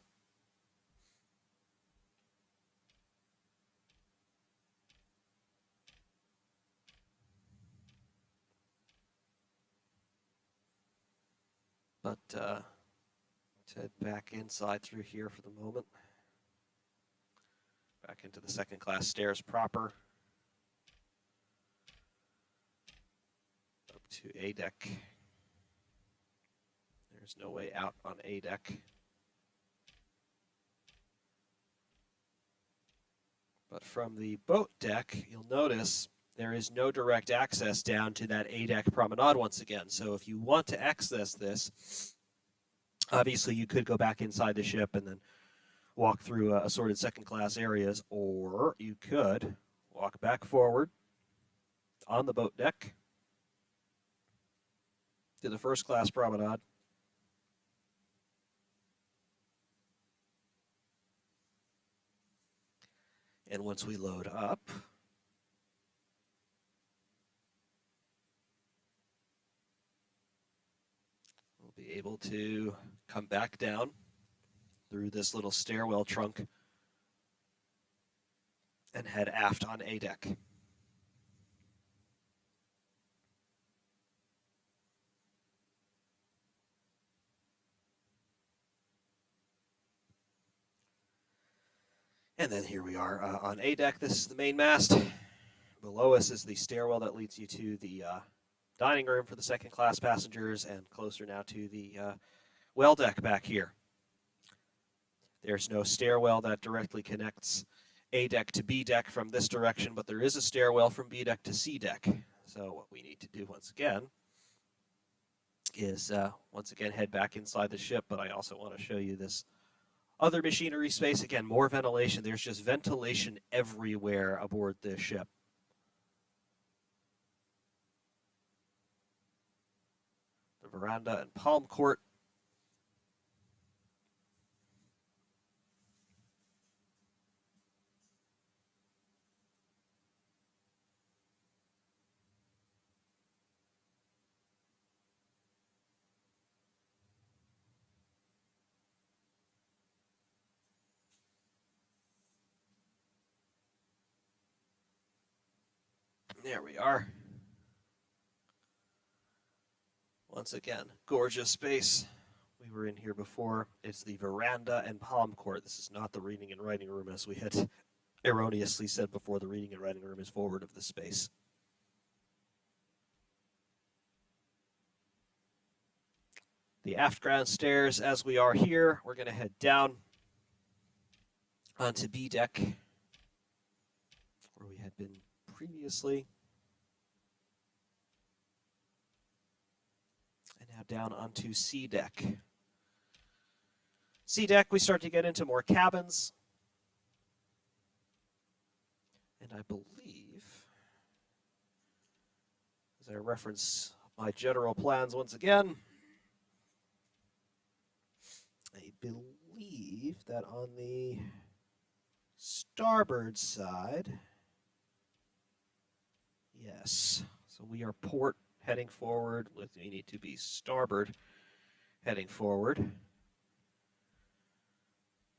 But let's head back inside through here for the moment. Back into the second class stairs proper. Up to A deck. There's no way out on A deck. But from the boat deck, you'll notice there is no direct access down to that A-deck promenade once again. So if you want to access this, obviously you could go back inside the ship and then walk through assorted second-class areas, or you could walk back forward on the boat deck to the first-class promenade. And once we load up, we'll be able to come back down through this little stairwell trunk and head aft on A deck. And then here we are on A deck. This is the main mast. Below us is the stairwell that leads you to the dining room for the second class passengers, and closer now to the well deck back here. There's no stairwell that directly connects A deck to B deck from this direction, but there is a stairwell from B deck to C deck. So what we need to do once again is head back inside the ship, but I also want to show you this other machinery space. Again, more ventilation. There's just ventilation everywhere aboard this ship. The veranda and palm court. There we are. Once again, gorgeous space. We were in here before. It's the veranda and palm court. This is not the reading and writing room, as we had erroneously said before. The reading and writing room is forward of the space. The aft ground stairs, as we are here, we're going to head down onto B deck, where we had been previously. And now down onto C deck, C deck, we start to get into more cabins. And I believe, as I reference my general plans once again, I believe that on the starboard side, yes, so we are port heading forward. We need to be starboard heading forward.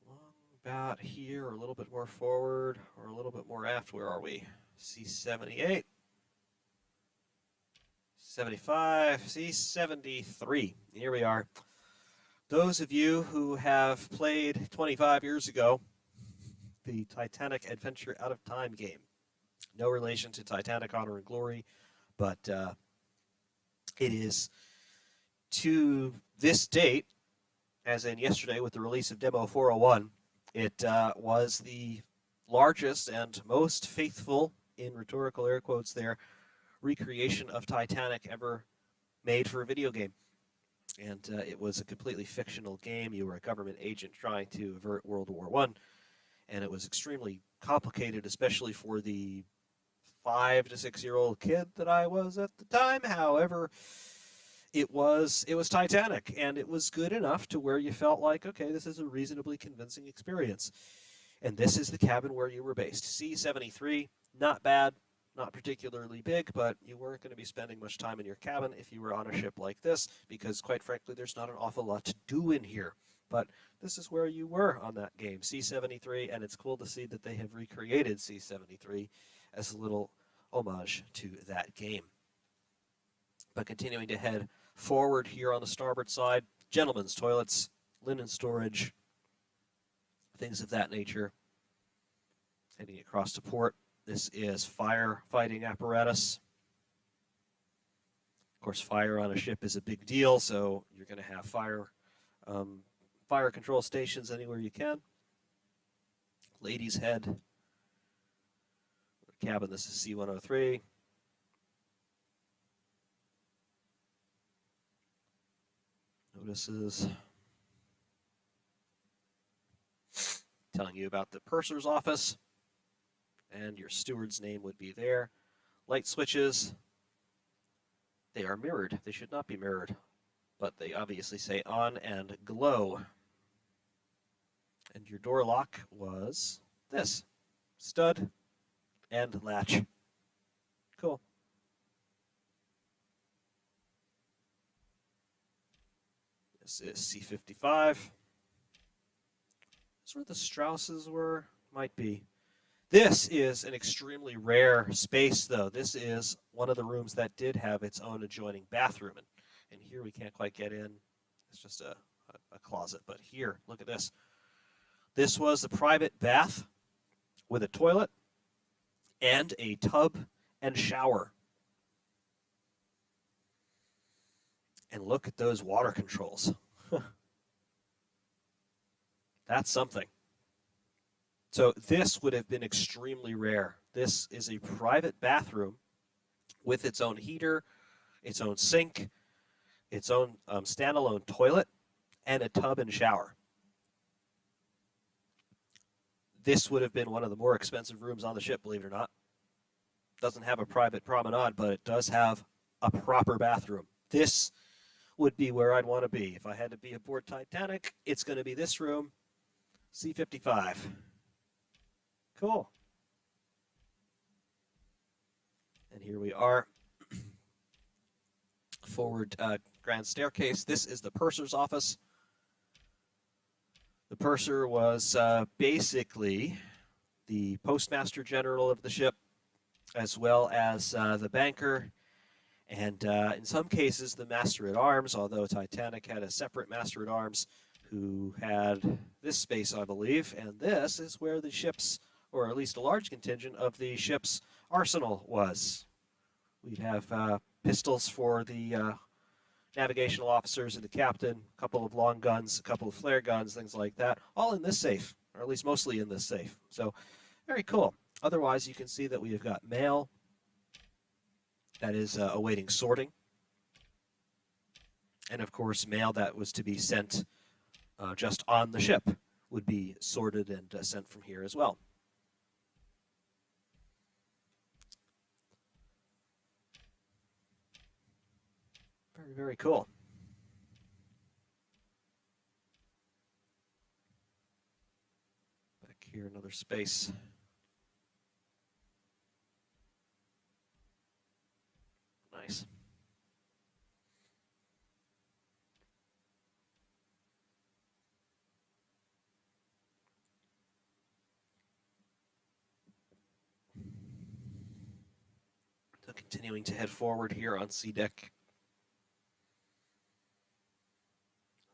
Long about here, or a little bit more forward, or a little bit more aft. Where are we? C78. 75, C73. Here we are. Those of you who have played 25 years ago, the Titanic Adventure Out of Time game. No relation to Titanic Honor and Glory, but it is to this date, as in yesterday with the release of Demo 401, it was the largest and most faithful, in rhetorical air quotes there, recreation of Titanic ever made for a video game. And it was a completely fictional game. You were a government agent trying to avert World War I, and it was extremely complicated, especially for the 5 to 6 year old kid that I was at the time. However, it was Titanic, and it was good enough to where you felt like, okay, this is a reasonably convincing experience. And this is the cabin where you were based. C73, not bad, not particularly big, but you weren't going to be spending much time in your cabin if you were on a ship like this, because quite frankly, there's not an awful lot to do in here. But this is where you were on that game, C73, and it's cool to see that they have recreated C73 as a little homage to that game. But continuing to head forward here on the starboard side, gentlemen's toilets, linen storage, things of that nature. Heading across to port. This is firefighting apparatus. Of course, fire on a ship is a big deal, so you're going to have fire control stations anywhere you can. Ladies' head. Cabin, this is C103. Notices. Telling you about the purser's office. And your steward's name would be there. Light switches, they are mirrored. They should not be mirrored, but they obviously say on and glow. And your door lock was this, stud and latch. Cool. This is C55. That's where the Strausses were, might be. This is an extremely rare space, though. This is one of the rooms that did have its own adjoining bathroom. And here we can't quite get in. It's just a closet. But here, look at this. This was a private bath with a toilet and a tub and shower. And look at those water controls. That's something. So this would have been extremely rare. This is a private bathroom with its own heater, its own sink, its own standalone toilet, and a tub and shower. This would have been one of the more expensive rooms on the ship, believe it or not. Doesn't have a private promenade, but it does have a proper bathroom. This would be where I'd want to be. If I had to be aboard Titanic, it's going to be this room, C55. Cool. And here we are. Forward grand staircase. This is the purser's office. The purser was basically the postmaster general of the ship, as well as the banker, and in some cases the master-at-arms, although Titanic had a separate master-at-arms who had this space, I believe, and this is where the ship's, or at least a large contingent of the ship's arsenal was. We'd have pistols for the navigational officers and the captain, a couple of long guns, a couple of flare guns, things like that, all in this safe, or at least mostly in this safe. So, very cool. Otherwise, you can see that we have got mail that is awaiting sorting. And, of course, mail that was to be sent just on the ship would be sorted and sent from here as well. Very, very cool. Back here, another space. Nice. So continuing to head forward here on C deck.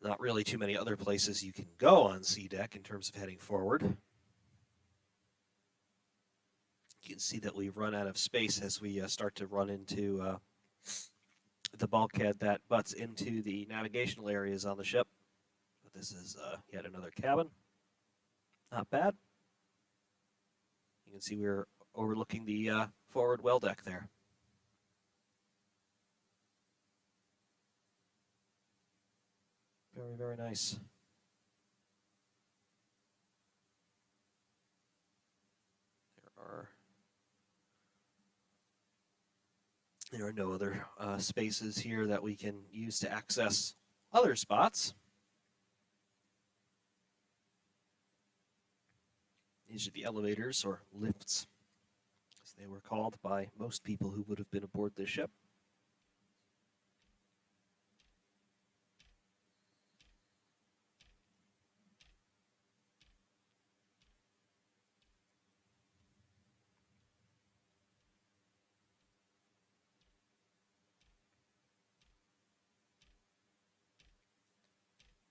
Not really too many other places you can go on C deck in terms of heading forward. You can see that we run out of space as we start to run into the bulkhead that butts into the navigational areas on the ship. But this is yet another cabin. Not bad. You can see we're overlooking the forward well deck there. Very, very nice. There are no other spaces here that we can use to access other spots. These are the elevators, or lifts, as they were called by most people who would have been aboard this ship.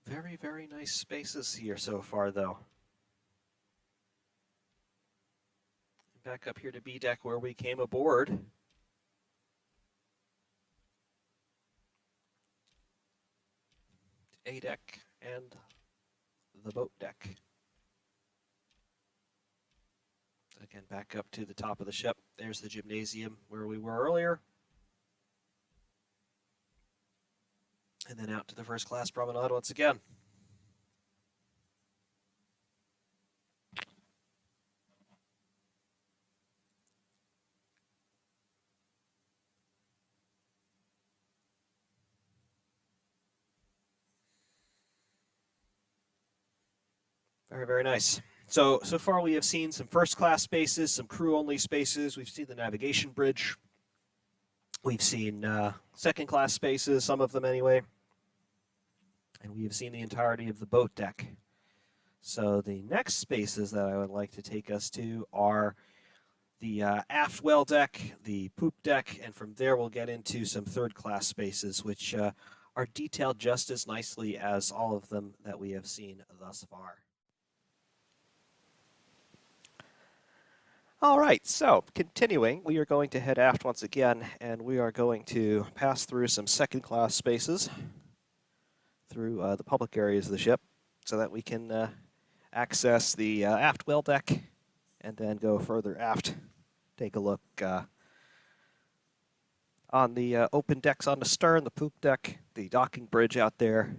Very, very nice spaces here so far, though. Back up here to B deck where we came aboard. A deck and the boat deck. Again, back up to the top of the ship. There's the gymnasium where we were earlier. And then out to the first class promenade once again. Very, very nice. So far we have seen some first class spaces, some crew only spaces. We've seen the navigation bridge. We've seen second class spaces, some of them anyway. And we have seen the entirety of the boat deck. So the next spaces that I would like to take us to are the aft well deck, the poop deck, and from there we'll get into some third class spaces, which are detailed just as nicely as all of them that we have seen thus far. All right, so continuing, we are going to head aft once again, and we are going to pass through some second class spaces through the public areas of the ship so that we can access the aft well deck and then go further aft. Take a look on the open decks on the stern, the poop deck, the docking bridge out there.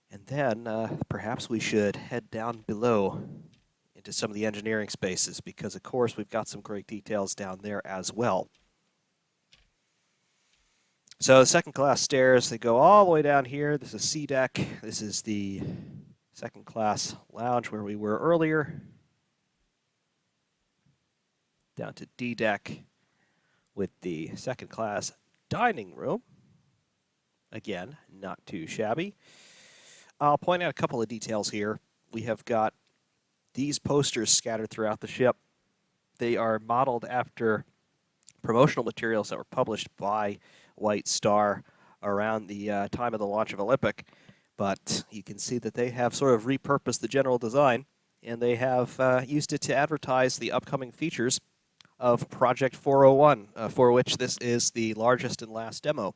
And then perhaps we should head down below into some of the engineering spaces because, of course, we've got some great details down there as well. So the second class stairs, they go all the way down here. This is C deck. This is the second class lounge where we were earlier. Down to D deck with the second class dining room. Again, not too shabby. I'll point out a couple of details here. We have got these posters scattered throughout the ship. They are modeled after promotional materials that were published by White Star around the time of the launch of Olympic. But you can see that they have sort of repurposed the general design, and they have used it to advertise the upcoming features of Project 401, for which this is the largest and last demo.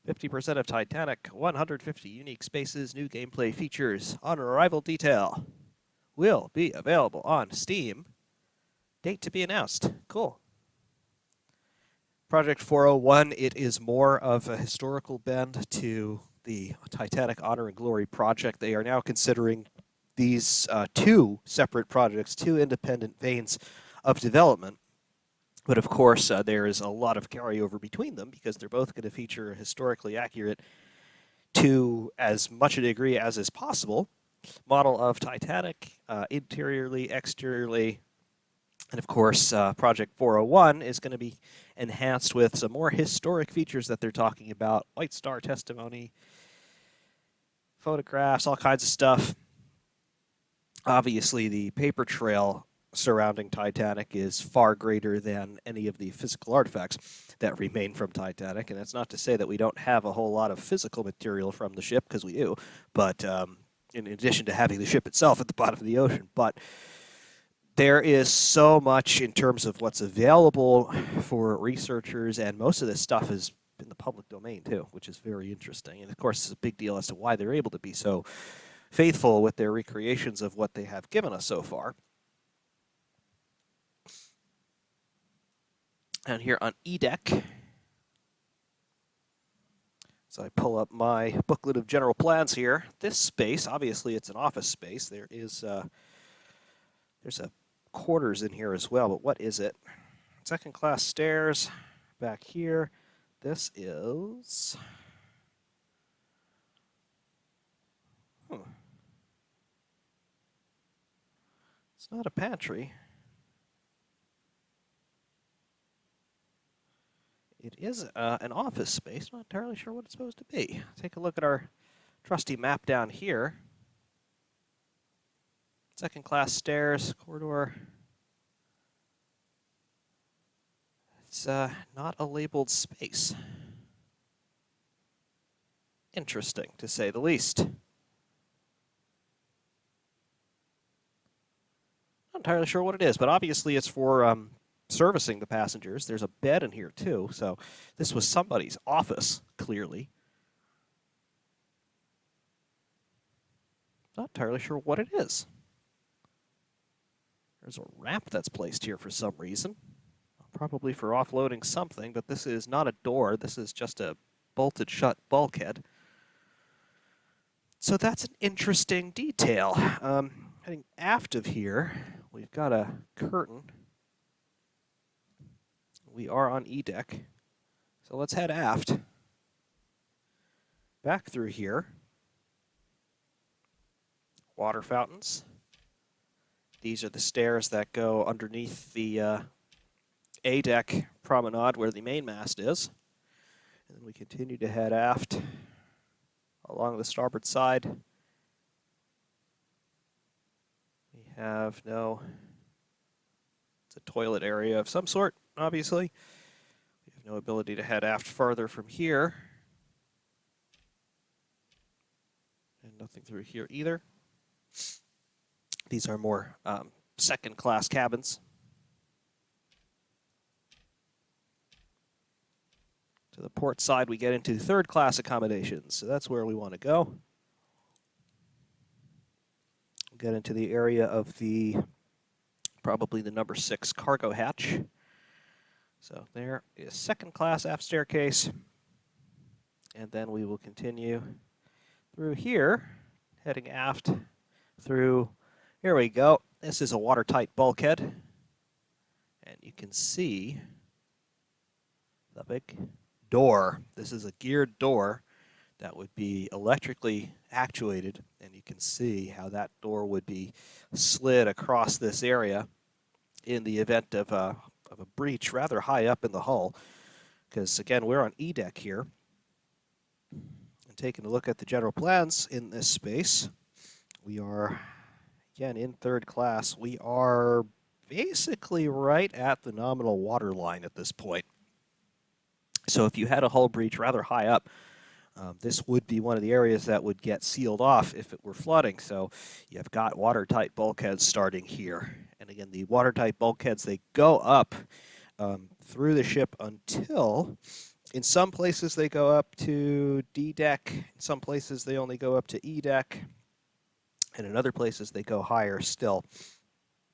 50% of Titanic, 150 unique spaces, new gameplay features, on-arrival detail. Will be available on Steam. Date to be announced. Cool. Project 401, it is more of a historical bend to the Titanic Honor and Glory project. They are now considering these two separate projects, two independent veins of development. But of course, there is a lot of carryover between them because they're both going to feature a historically accurate, to as much a degree as is possible, model of Titanic, interiorly, exteriorly. And of course, Project 401 is going to be enhanced with some more historic features that they're talking about, White Star testimony, photographs, all kinds of stuff. Obviously, the paper trail surrounding Titanic is far greater than any of the physical artifacts that remain from Titanic. And that's not to say that we don't have a whole lot of physical material from the ship, because we do, but in addition to having the ship itself at the bottom of the ocean. But there is so much in terms of what's available for researchers, and most of this stuff is in the public domain too, which is very interesting. And of course, it's a big deal as to why they're able to be so faithful with their recreations of what they have given us so far. And here on E deck, so I pull up my booklet of general plans here. This space, obviously, it's an office space. There is there's a quarters in here as well, but what is it? Second class stairs back here. This is it's not a pantry. It is an office space. Not entirely sure what it's supposed to be. Take a look at our trusty map down here. Second class stairs, corridor. It's not a labeled space. Interesting, to say the least. Not entirely sure what it is, but obviously it's for servicing the passengers. There's a bed in here too, so this was somebody's office, clearly. Not entirely sure what it is. There's a ramp that's placed here for some reason. Probably for offloading something, but this is not a door. This is just a bolted shut bulkhead. So that's an interesting detail. Heading aft of here, we've got a curtain. We are on E deck. So let's head aft. Back through here. Water fountains. These are the stairs that go underneath the A deck promenade where the mainmast is. And then we continue to head aft along the starboard side. We have it's a toilet area of some sort, obviously. We have no ability to head aft farther from here. And nothing through here either. These are more second-class cabins. To the port side, we get into third-class accommodations, so that's where we want to go. We'll get into the area of probably the number 6 cargo hatch. So there is second-class aft staircase, and then we will continue through here, heading aft through. Here we go. This is a watertight bulkhead, and you can see the big door. This is a geared door that would be electrically actuated, and you can see how that door would be slid across this area in the event of a breach rather high up in the hull, because again, we're on E deck here. And taking a look at the general plans in this space, we are again in third class. We are basically right at the nominal water line at this point. So if you had a hull breach rather high up, this would be one of the areas that would get sealed off if it were flooding. So you've got watertight bulkheads starting here. And again, the watertight bulkheads, they go up through the ship until, in some places they go up to D deck, in some places they only go up to E deck, and in other places they go higher still.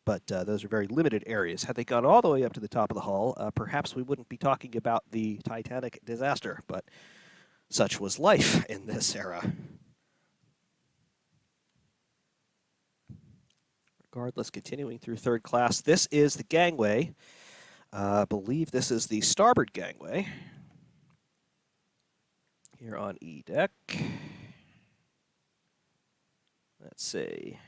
But those are very limited areas. Had they gone all the way up to the top of the hull, perhaps we wouldn't be talking about the Titanic disaster. But such was life in this era. Regardless, continuing through third class, this is the gangway. I believe this is the starboard gangway here on E deck. Let's see.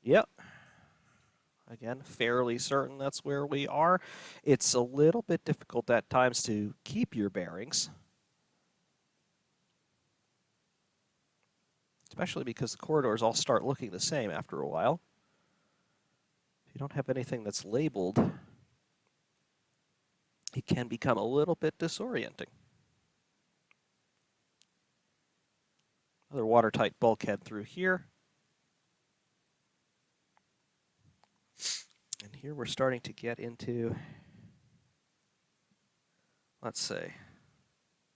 Yep. Again, fairly certain that's where we are. It's a little bit difficult at times to keep your bearings, especially because the corridors all start looking the same after a while. If you don't have anything that's labeled, it can become a little bit disorienting. Another watertight bulkhead through here. And here we're starting to get into, let's see,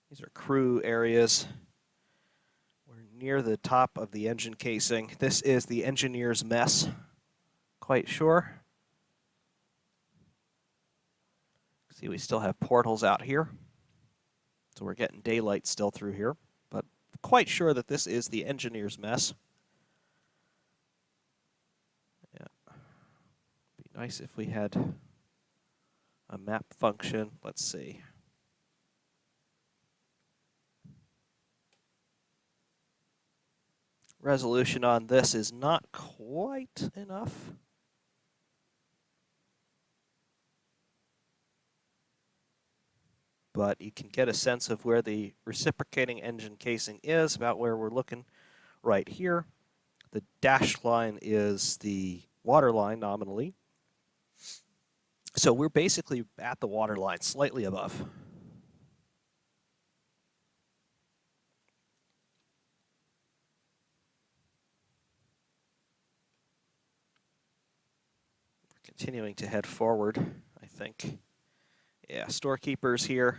these are crew areas. We're near the top of the engine casing. This is the engineer's mess, quite sure. See, we still have portals out here. So we're getting daylight still through here, but quite sure that this is the engineer's mess. Yeah. Be nice if we had a map function. Let's see. Resolution on this is not quite enough. But you can get a sense of where the reciprocating engine casing is, about where we're looking right here. The dashed line is the water line nominally. So we're basically at the water line, slightly above. We're continuing to head forward, I think. Yeah, storekeepers here.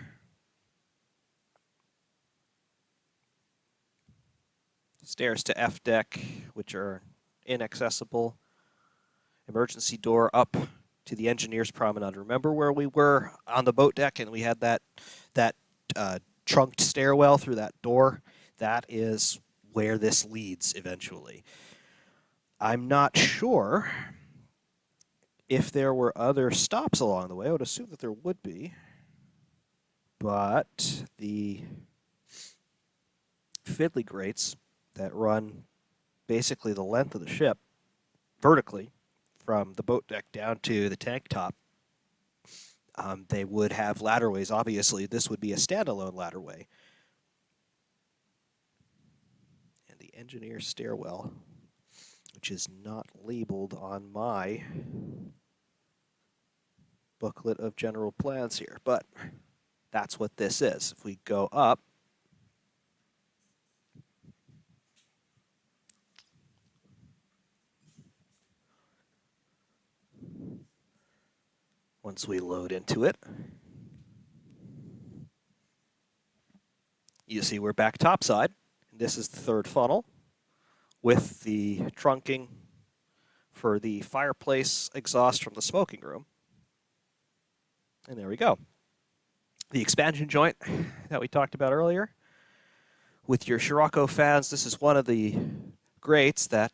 Stairs to F deck, which are inaccessible. Emergency door up to the engineer's promenade. Remember where we were on the boat deck and we had that trunked stairwell through that door? That is where this leads eventually. I'm not sure if there were other stops along the way. I would assume that there would be. But the fiddly grates that run basically the length of the ship vertically from the boat deck down to the tank top, they would have ladderways. Obviously, this would be a standalone ladderway. And the engineer's stairwell, which is not labeled on my booklet of general plans here, but that's what this is. If we go up, once we load into it, you see we're back topside. This is the third funnel with the trunking for the fireplace exhaust from the smoking room. And there we go. The expansion joint that we talked about earlier with your Scirocco fans. This is one of the grates that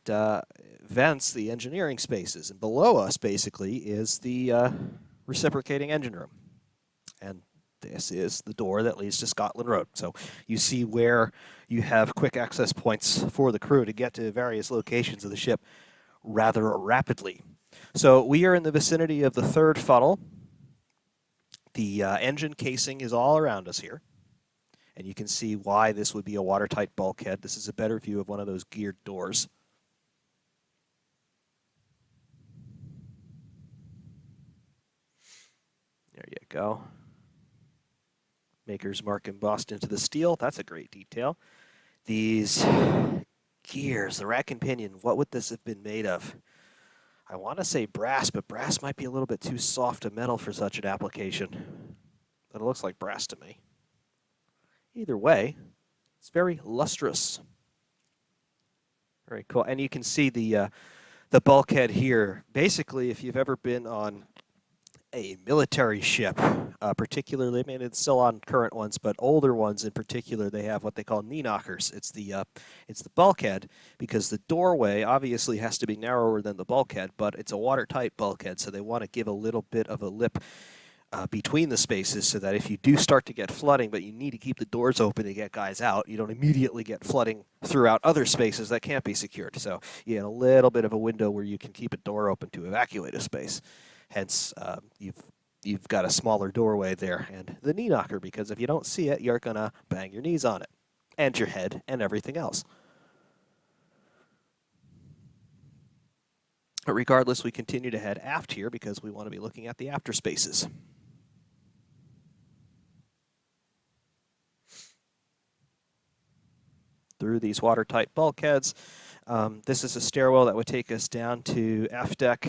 vents the engineering spaces. And below us, basically, is the reciprocating engine room. And this is the door that leads to Scotland Road. So you see where you have quick access points for the crew to get to various locations of the ship rather rapidly. So we are in the vicinity of the third funnel. The engine casing is all around us here. And you can see why this would be a watertight bulkhead. This is a better view of one of those geared doors. There you go. Maker's mark embossed into the steel. That's a great detail. These gears, the rack and pinion, what would this have been made of? I want to say brass, but brass might be a little bit too soft a metal for such an application. But it looks like brass to me. Either way, it's very lustrous. Very cool. And you can see the bulkhead here. Basically, if you've ever been on a military ship, particularly, I mean, it's still on current ones, but older ones in particular, they have what they call knee knockers. It's the bulkhead, because the doorway obviously has to be narrower than the bulkhead, but it's a watertight bulkhead, so they want to give a little bit of a lip between the spaces so that if you do start to get flooding, but you need to keep the doors open to get guys out, you don't immediately get flooding throughout other spaces that can't be secured. So you get a little bit of a window where you can keep a door open to evacuate a space. Hence, you've got a smaller doorway there, and the knee knocker, because if you don't see it, you're going to bang your knees on it, and your head, and everything else. But regardless, we continue to head aft here because we want to be looking at the after spaces. Through these watertight bulkheads. This is a stairwell that would take us down to aft deck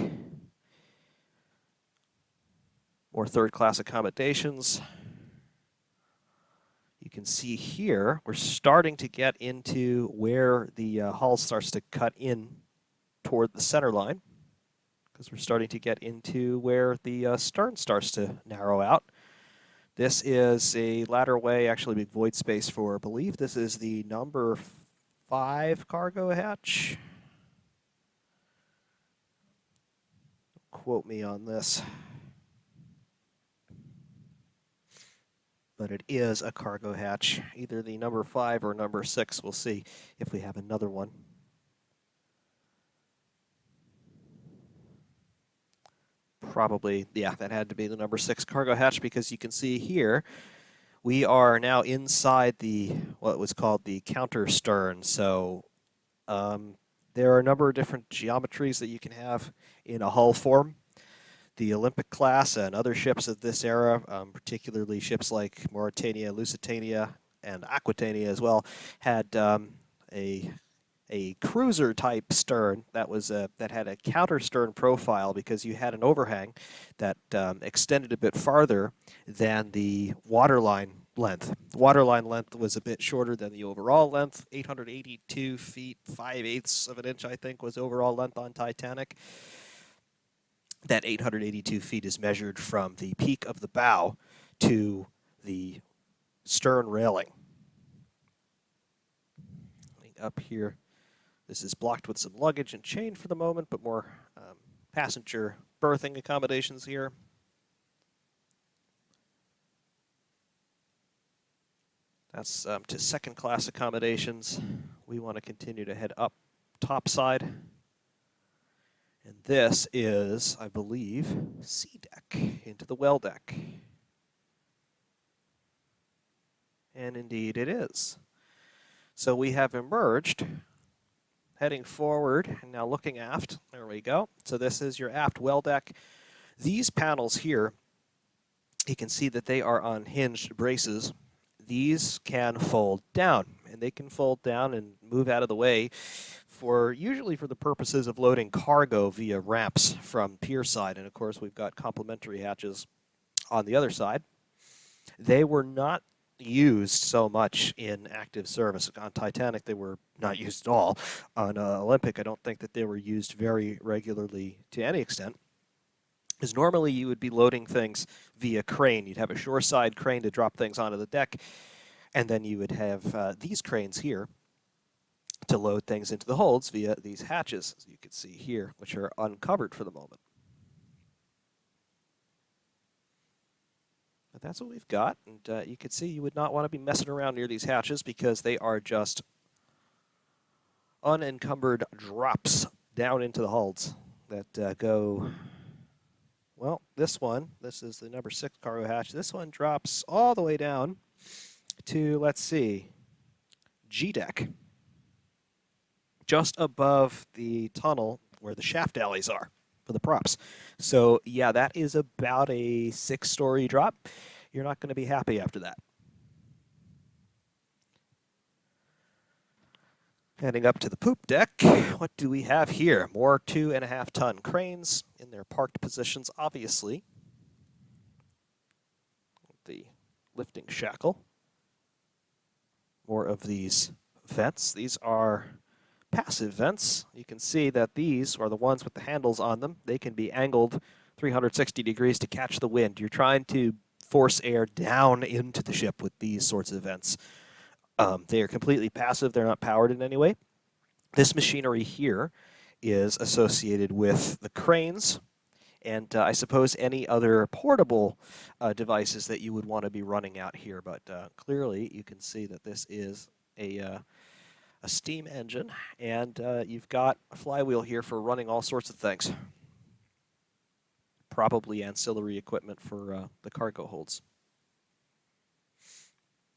or third-class accommodations. You can see here we're starting to get into where the hull starts to cut in toward the center line, because we're starting to get into where the stern starts to narrow out. This is a ladderway, actually big void space for, I believe this is the number 5 cargo hatch. Quote me on this. But it is a cargo hatch, either the number 5 or number 6. We'll see if we have another one. Probably, yeah, that had to be the number 6 cargo hatch, because you can see here we are now inside the what was called the counter stern. So there are a number of different geometries that you can have in a hull form. The Olympic class and other ships of this era, particularly ships like Mauritania, Lusitania, and Aquitania as well, had a cruiser type stern that was that had a counter stern profile, because you had an overhang that extended a bit farther than the waterline length. The waterline length was a bit shorter than the overall length. 882 feet 5/8 of an inch, I think, was overall length on Titanic. That 882 feet is measured from the peak of the bow to the stern railing. Up here, this is blocked with some luggage and chain for the moment, but more passenger berthing accommodations here. That's to second-class accommodations. We want to continue to head up topside. And this is, I believe, C deck into the well deck. And indeed it is. So we have emerged, heading forward, and now looking aft. There we go. So this is your aft well deck. These panels here, you can see that they are on hinged braces. These can fold down, and they can fold down and move out of the way usually for the purposes of loading cargo via ramps from pier side. And of course, we've got complementary hatches on the other side. They were not used so much in active service. On Titanic, they were not used at all. On Olympic, I don't think that they were used very regularly to any extent. Because normally you would be loading things via crane. You'd have a shoreside crane to drop things onto the deck, and then you would have these cranes here to load things into the holds via these hatches, as you can see here, which are uncovered for the moment. But that's what we've got, and you can see you would not want to be messing around near these hatches, because they are just unencumbered drops down into the holds that go, well, this is the number 6 cargo hatch. This one drops all the way down to, let's see, G deck, just above the tunnel where the shaft alleys are for the props. So yeah, that is about a 6-story drop. You're not going to be happy after that. Heading up to the poop deck, what do we have here? More 2.5-ton cranes in their parked positions, obviously. The lifting shackle. More of these vents. These are passive vents. You can see that these are the ones with the handles on them. They can be angled 360 degrees to catch the wind. You're trying to force air down into the ship with these sorts of vents. They are completely passive. They're not powered in any way. This machinery here is associated with the cranes and I suppose any other portable devices that you would want to be running out here. But clearly you can see that this is a steam engine, and you've got a flywheel here for running all sorts of things. Probably ancillary equipment for the cargo holds.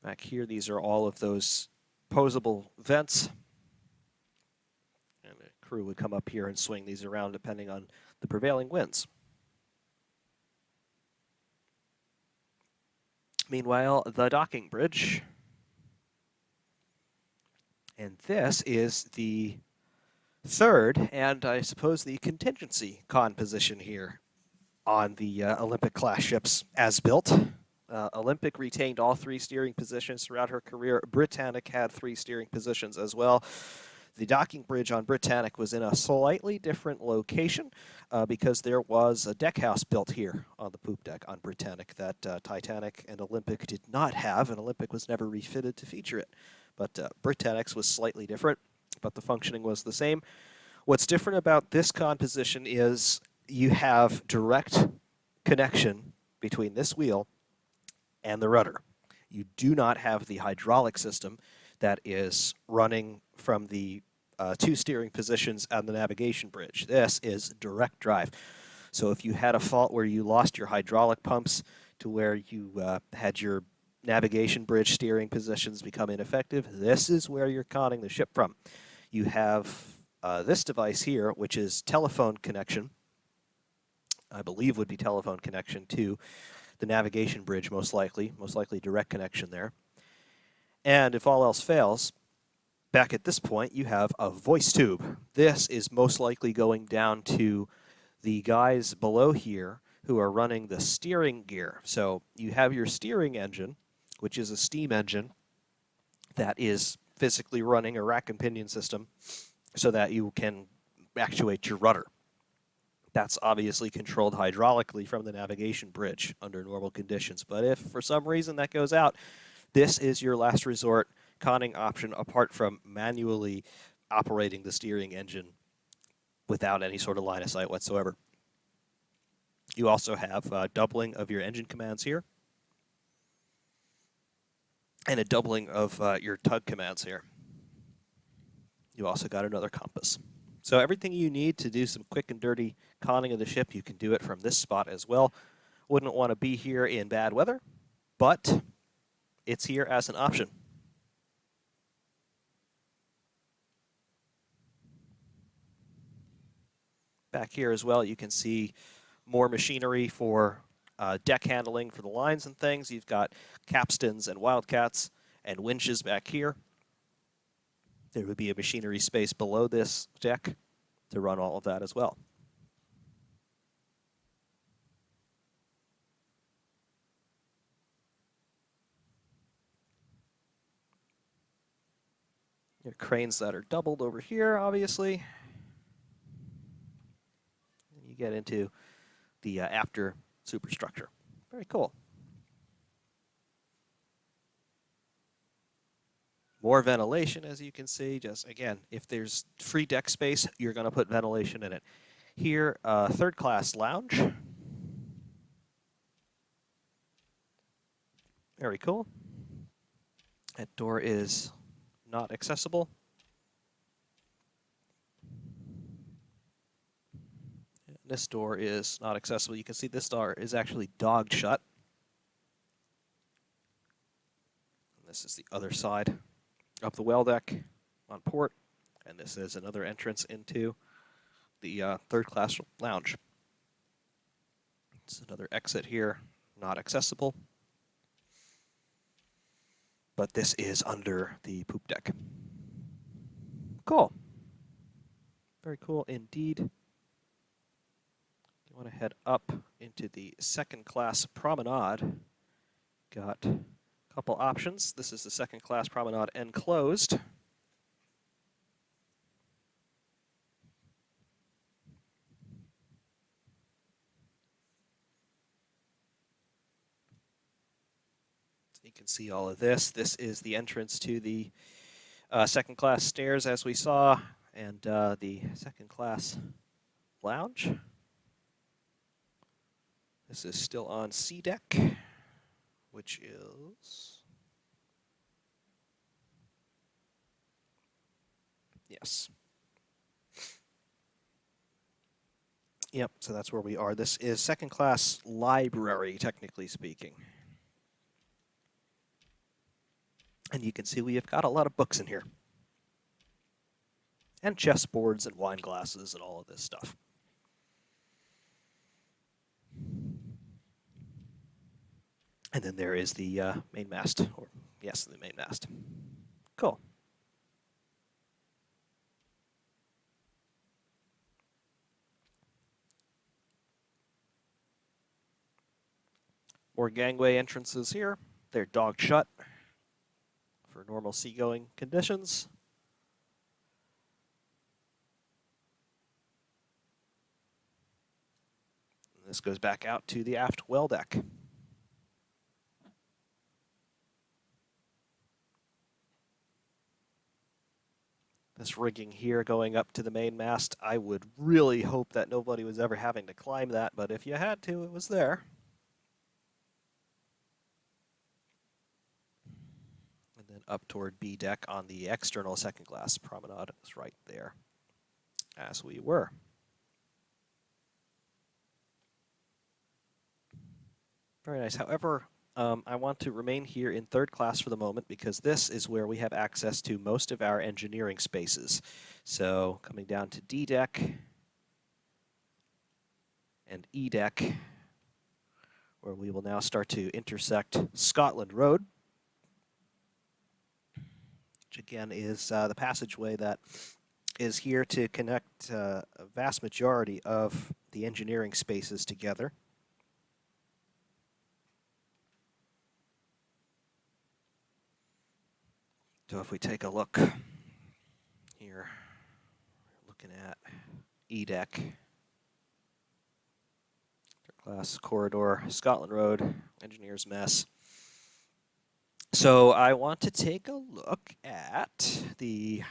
Back here, these are all of those posable vents. And the crew would come up here and swing these around depending on the prevailing winds. Meanwhile, the docking bridge. And this is the third, and I suppose the contingency con position here on the Olympic-class ships as built. Olympic retained all 3 steering positions throughout her career. Britannic had 3 steering positions as well. The docking bridge on Britannic was in a slightly different location because there was a deck house built here on the poop deck on Britannic that Titanic and Olympic did not have, and Olympic was never refitted to feature it. But Britannic's was slightly different, but the functioning was the same. What's different about this con position is you have direct connection between this wheel and the rudder. You do not have the hydraulic system that is running from the 2 steering positions on the navigation bridge. This is direct drive. So if you had a fault where you lost your hydraulic pumps to where you had your navigation bridge steering positions become ineffective, this is where you're conning the ship from. You have this device here, which is telephone connection, I believe would be telephone connection to the navigation bridge, most likely direct connection there. And if all else fails, back at this point, you have a voice tube. This is most likely going down to the guys below here who are running the steering gear. So you have your steering engine, which is a steam engine that is physically running a rack and pinion system so that you can actuate your rudder. That's obviously controlled hydraulically from the navigation bridge under normal conditions. But if for some reason that goes out, this is your last resort conning option apart from manually operating the steering engine without any sort of line of sight whatsoever. You also have doubling of your engine commands here and a doubling of your tug commands here. You also got another compass. So everything you need to do some quick and dirty conning of the ship, you can do it from this spot as well. Wouldn't want to be here in bad weather, but it's here as an option. Back here as well, you can see more machinery for deck handling for the lines and things. You've got capstans and wildcats and winches back here. There would be a machinery space below this deck to run all of that as well. Your cranes that are doubled over here, obviously. And you get into the after superstructure. Very cool. More ventilation, as you can see. Just, again, if there's free deck space, you're going to put ventilation in it. Here, third-class lounge. Very cool. That door is not accessible. And this door is not accessible. You can see this door is actually dogged shut. And this is the other side of the well deck on port, and this is another entrance into the third-class lounge. It's another exit here, not accessible, but this is under the poop deck. Cool. Very cool indeed. You want to head up into the second-class Promenade. Got couple options. This is the second-class Promenade enclosed. You can see all of this. This is the entrance to the second class stairs, as we saw, and the second class lounge. This is still on C deck, which is... Yes. Yep, so that's where we are. This is second class library, technically speaking. And you can see we have got a lot of books in here. And chessboards and wine glasses and all of this stuff. And then there is the main mast, or yes, the main mast. Cool. More gangway entrances here. They're dogged shut for normal seagoing conditions. And this goes back out to the aft well deck. This rigging here going up to the main mast, I would really hope that nobody was ever having to climb that, but if you had to, it was there. And then up toward B deck on the external second class promenade is right there, as we were. Very nice. However, I want to remain here in third class for the moment because this is where we have access to most of our engineering spaces. So coming down to D deck and E deck, where we will now start to intersect Scotland Road, which again is the passageway that is here to connect a vast majority of the engineering spaces together. So if we take a look here, we're looking at E deck, third class corridor, Scotland Road, engineer's mess. So I want to take a look at the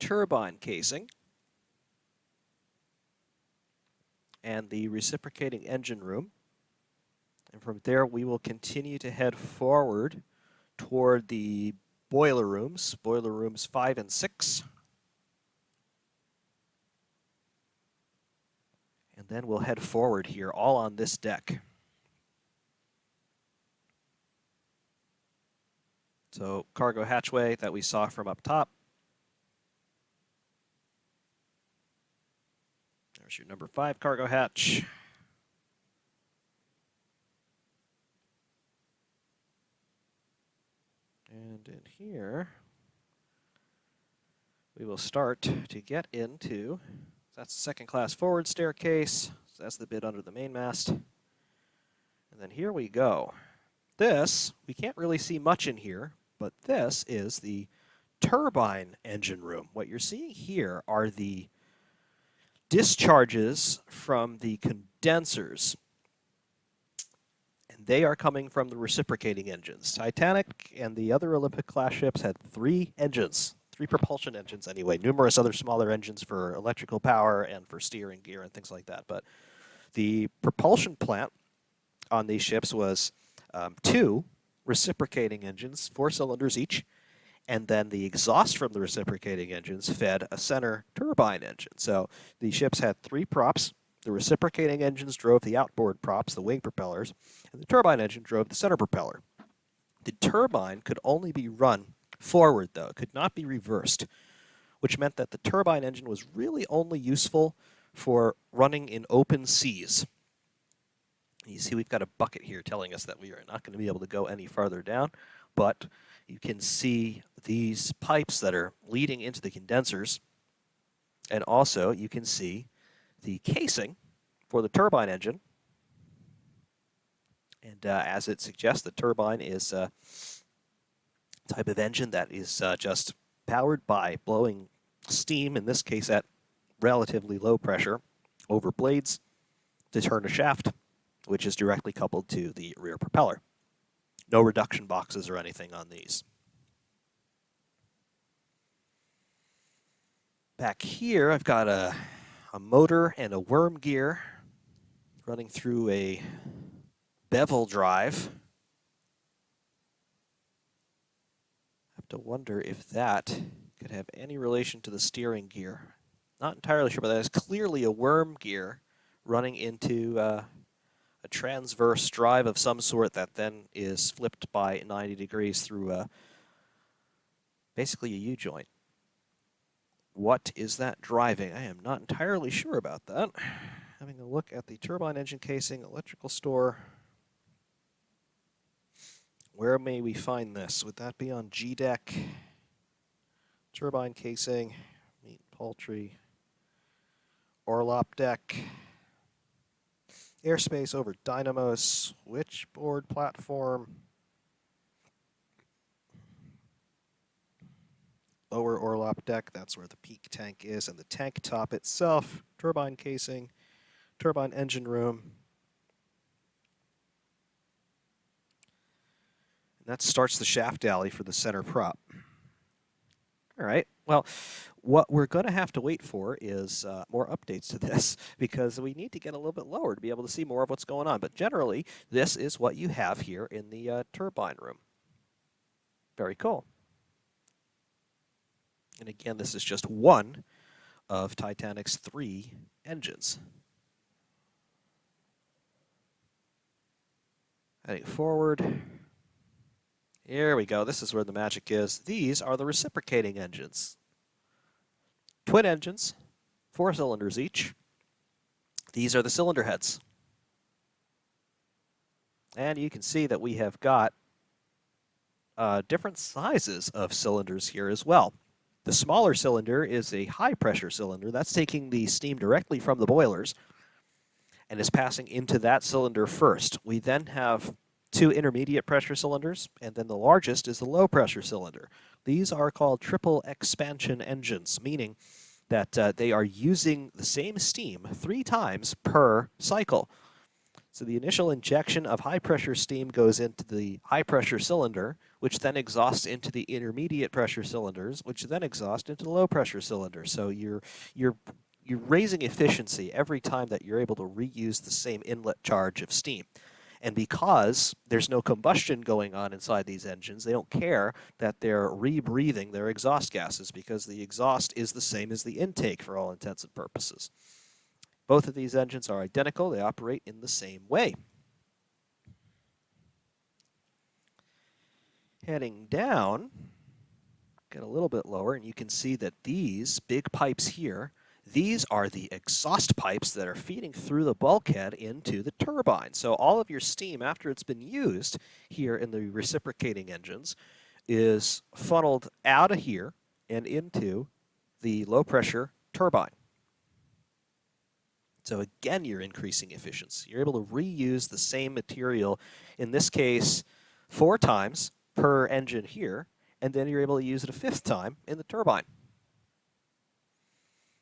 turbine casing and the reciprocating engine room. And from there we will continue to head forward toward the boiler rooms 5 and 6. And then we'll head forward here, all on this deck. So cargo hatchway that we saw from up top. There's your number 5 cargo hatch. And in here, we will start to get into, that's the second class forward staircase, so that's the bit under the mainmast. And then here we go. This, we can't really see much in here, but this is the turbine engine room. What you're seeing here are the discharges from the condensers. They are coming from the reciprocating engines. Titanic and the other Olympic-class ships had 3 engines, 3 propulsion engines anyway, numerous other smaller engines for electrical power and for steering gear and things like that. But the propulsion plant on these ships was 2 reciprocating engines, 4 cylinders each, and then the exhaust from the reciprocating engines fed a center turbine engine. So the ships had 3 props. The reciprocating engines drove the outboard props, the wing propellers, and the turbine engine drove the center propeller. The turbine could only be run forward, though. It could not be reversed, which meant that the turbine engine was really only useful for running in open seas. You see we've got a bucket here telling us that we are not going to be able to go any farther down, but you can see these pipes that are leading into the condensers, and also you can see the casing for the turbine engine. And as it suggests, the turbine is a type of engine that is just powered by blowing steam, in this case at relatively low pressure, over blades to turn a shaft, which is directly coupled to the rear propeller. No reduction boxes or anything on these. Back here, I've got a motor and a worm gear running through a bevel drive. I have to wonder if that could have any relation to the steering gear. Not entirely sure, but that is clearly a worm gear running into a transverse drive of some sort that then is flipped by 90 degrees through basically a U-joint. What is that driving? I am not entirely sure about that. Having a look at the turbine engine casing, electrical store. Where may we find this? Would that be on G deck? Turbine casing, meat, poultry, orlop deck, airspace over dynamos, switchboard platform, lower orlop deck, that's where the peak tank is, and the tank top itself, turbine casing, turbine engine room. And that starts the shaft alley for the center prop. All right, well, what we're going to have to wait for is more updates to this, because we need to get a little bit lower to be able to see more of what's going on. But generally, this is what you have here in the turbine room. Very cool. And again, this is just one of Titanic's 3 engines. Heading forward. Here we go. This is where the magic is. These are the reciprocating engines. Twin engines, 4 cylinders each. These are the cylinder heads. And you can see that we have got different sizes of cylinders here as well. The smaller cylinder is a high-pressure cylinder. That's taking the steam directly from the boilers and is passing into that cylinder first. We then have 2 intermediate pressure cylinders, and then the largest is the low-pressure cylinder. These are called triple expansion engines, meaning that they are using the same steam 3 times per cycle. So the initial injection of high-pressure steam goes into the high-pressure cylinder, which then exhausts into the intermediate pressure cylinders, which then exhaust into the low-pressure cylinder. So you're raising efficiency every time that you're able to reuse the same inlet charge of steam. And because there's no combustion going on inside these engines, they don't care that they're rebreathing their exhaust gases, because the exhaust is the same as the intake for all intents and purposes. Both of these engines are identical. They operate in the same way. Heading down, get a little bit lower, and you can see that these big pipes here, these are the exhaust pipes that are feeding through the bulkhead into the turbine. So all of your steam, after it's been used here in the reciprocating engines, is funneled out of here and into the low-pressure turbine. So again, you're increasing efficiency. You're able to reuse the same material, in this case, 4 times per engine here, and then you're able to use it a 5th time in the turbine.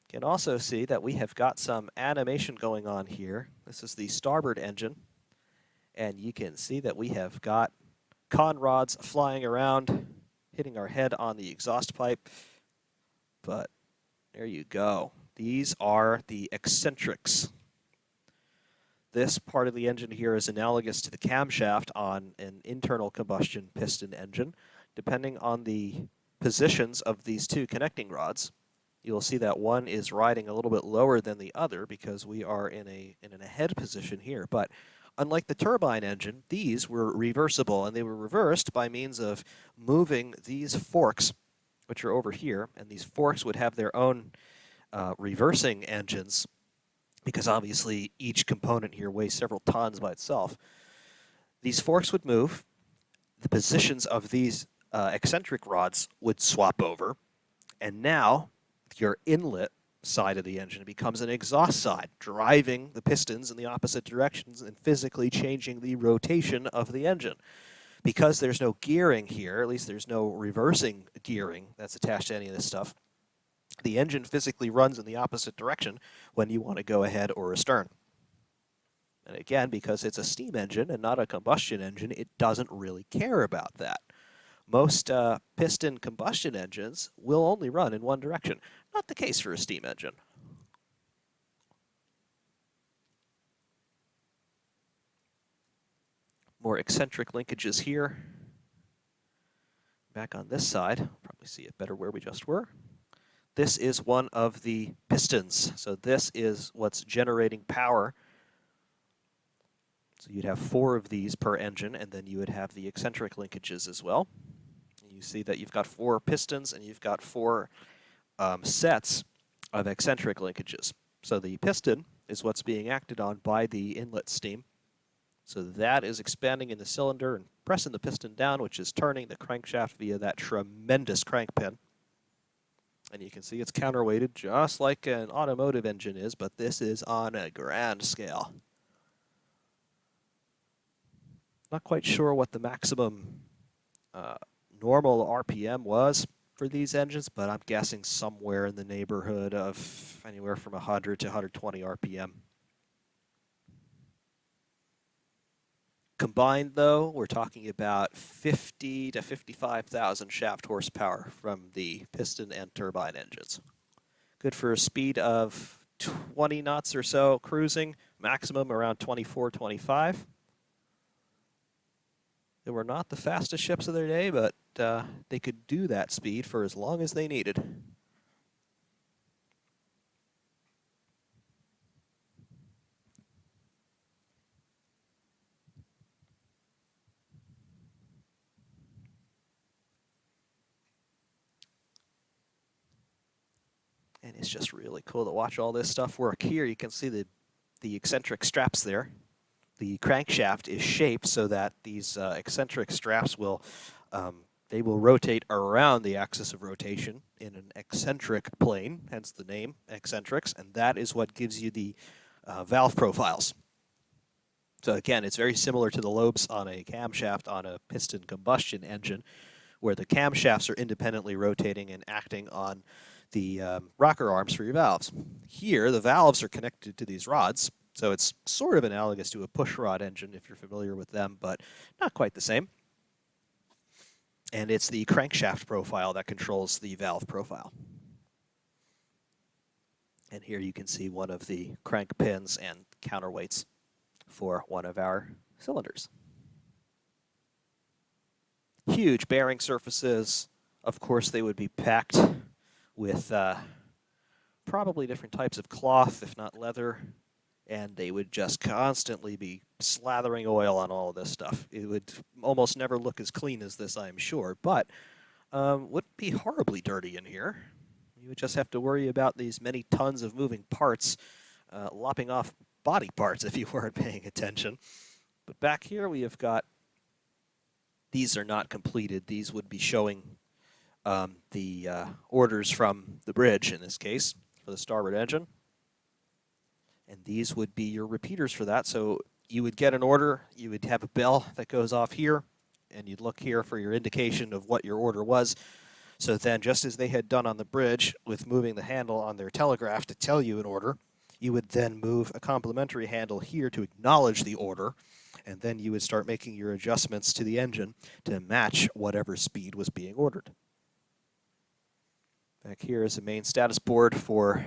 You can also see that we have got some animation going on here. This is the starboard engine, and you can see that we have got con rods flying around, hitting our head on the exhaust pipe. But there you go. These are the eccentrics. This part of the engine here is analogous to the camshaft on an internal combustion piston engine. Depending on the positions of these 2 connecting rods, you'll see that one is riding a little bit lower than the other because we are in a head position here. But unlike the turbine engine, these were reversible, and they were reversed by means of moving these forks, which are over here, and these forks would have their own reversing engines, because obviously each component here weighs several tons by itself. These forks would move, the positions of these eccentric rods would swap over, and now your inlet side of the engine becomes an exhaust side, driving the pistons in the opposite directions and physically changing the rotation of the engine. Because there's no gearing here, at least there's no reversing gearing that's attached to any of this stuff, the engine physically runs in the opposite direction when you want to go ahead or astern. And again, because it's a steam engine and not a combustion engine, it doesn't really care about that. Most piston combustion engines will only run in one direction. Not the case for a steam engine. More eccentric linkages here. Back on this side, probably see it better where we just were. This is one of the pistons. So this is what's generating power. So you'd have 4 of these per engine, and then you would have the eccentric linkages as well. You see that you've got 4 pistons and you've got 4 sets of eccentric linkages. So the piston is what's being acted on by the inlet steam. So that is expanding in the cylinder and pressing the piston down, which is turning the crankshaft via that tremendous crank pin. And you can see it's counterweighted just like an automotive engine is, but this is on a grand scale. Not quite sure what the maximum normal RPM was for these engines, but I'm guessing somewhere in the neighborhood of anywhere from 100 to 120 RPM. Combined, though, we're talking about 50 to 55,000 shaft horsepower from the piston and turbine engines. Good for a speed of 20 knots or so cruising, maximum around 24, 25. They were not the fastest ships of their day, but they could do that speed for as long as they needed. And it's just really cool to watch all this stuff work. Here you can see the eccentric straps there. The crankshaft is shaped so that these eccentric straps will they will rotate around the axis of rotation in an eccentric plane, hence the name, eccentrics, and that is what gives you the valve profiles. So again, it's very similar to the lobes on a camshaft on a piston combustion engine, where the camshafts are independently rotating and acting on the rocker arms for your valves. Here, the valves are connected to these rods, so it's sort of analogous to a pushrod engine if you're familiar with them, but not quite the same. And it's the crankshaft profile that controls the valve profile. And here you can see one of the crank pins and counterweights for one of our cylinders. Huge bearing surfaces. Of course, they would be packed with probably different types of cloth, if not leather, and they would just constantly be slathering oil on all of this stuff. It would almost never look as clean as this, I'm sure, but wouldn't be horribly dirty in here. You would just have to worry about these many tons of moving parts lopping off body parts if you weren't paying attention. But back here we have got, these are not completed. These would be showing the orders from the bridge, in this case, for the starboard engine. And these would be your repeaters for that. So you would get an order, you would have a bell that goes off here, and you'd look here for your indication of what your order was. So then, just as they had done on the bridge with moving the handle on their telegraph to tell you an order, you would then move a complementary handle here to acknowledge the order, and then you would start making your adjustments to the engine to match whatever speed was being ordered. Back here is the main status board for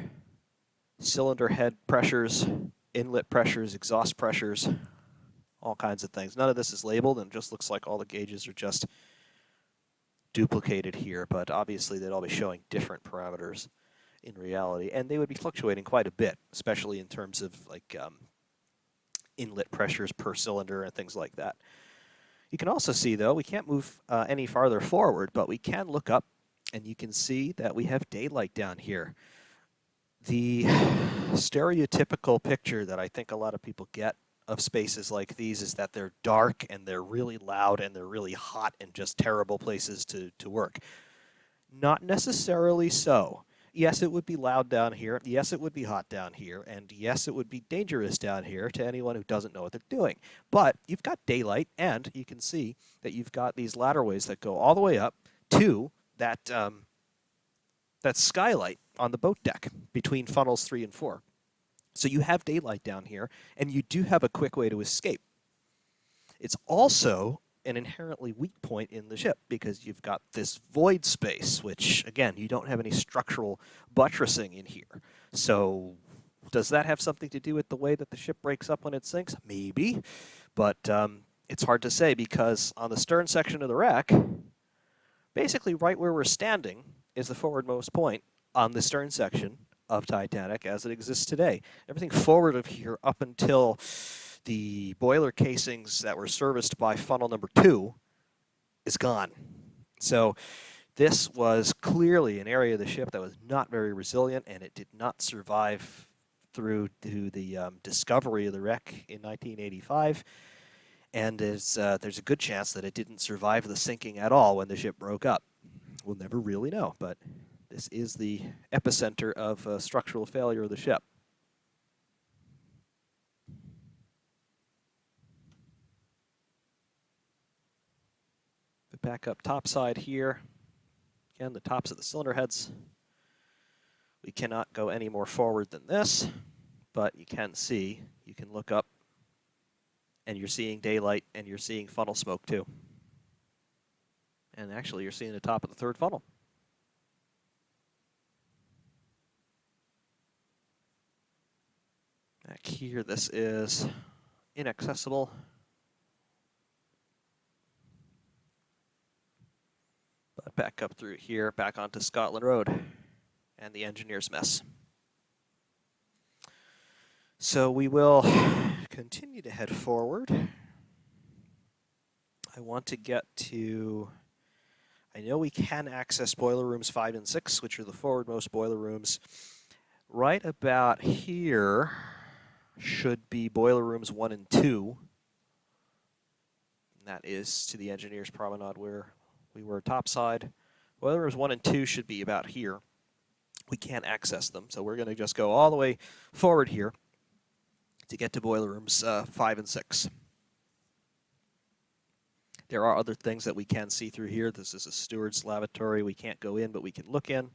cylinder head pressures, inlet pressures, exhaust pressures, all kinds of things. None of this is labeled, and it just looks like all the gauges are just duplicated here, but obviously they'd all be showing different parameters in reality, and they would be fluctuating quite a bit, especially in terms of like inlet pressures per cylinder and things like that. You can also see, though, we can't move any farther forward, but we can look up, and you can see that we have daylight down here. The stereotypical picture that I think a lot of people get of spaces like these is that they're dark and they're really loud and they're really hot and just terrible places to work. Not necessarily so. Yes, it would be loud down here. Yes, it would be hot down here. And yes, it would be dangerous down here to anyone who doesn't know what they're doing. But you've got daylight, and you can see that you've got these ladderways that go all the way up to that, that skylight on the boat deck between funnels 3 and 4. So you have daylight down here, and you do have a quick way to escape. It's also an inherently weak point in the ship because you've got this void space, which, again, you don't have any structural buttressing in here. So does that have something to do with the way that the ship breaks up when it sinks? Maybe, but it's hard to say because on the stern section of the wreck, basically right where we're standing is the forwardmost point on the stern section of Titanic as it exists today. Everything forward of here up until the boiler casings that were serviced by funnel number 2 is gone. So this was clearly an area of the ship that was not very resilient, and it did not survive through to the discovery of the wreck in 1985. And there's a good chance that it didn't survive the sinking at all when the ship broke up. We'll never really know, but this is the epicenter of structural failure of the ship. Back up topside here. Again, the tops of the cylinder heads. We cannot go any more forward than this, but you can see, you can look up, and you're seeing daylight, and you're seeing funnel smoke too. And actually, you're seeing the top of the third funnel. Back here, this is inaccessible. But back up through here, back onto Scotland Road and the engineer's mess. So we will continue to head forward. I want to get to, I know we can access boiler rooms 5 and 6, which are the forwardmost boiler rooms. Right about here should be boiler rooms 1 and 2. And that is to the engineer's promenade where we were topside. Boiler rooms 1 and 2 should be about here. We can't access them, so we're going to just go all the way forward here to get to boiler rooms 5 and 6. There are other things that we can see through here. This is a steward's lavatory. We can't go in, but we can look in.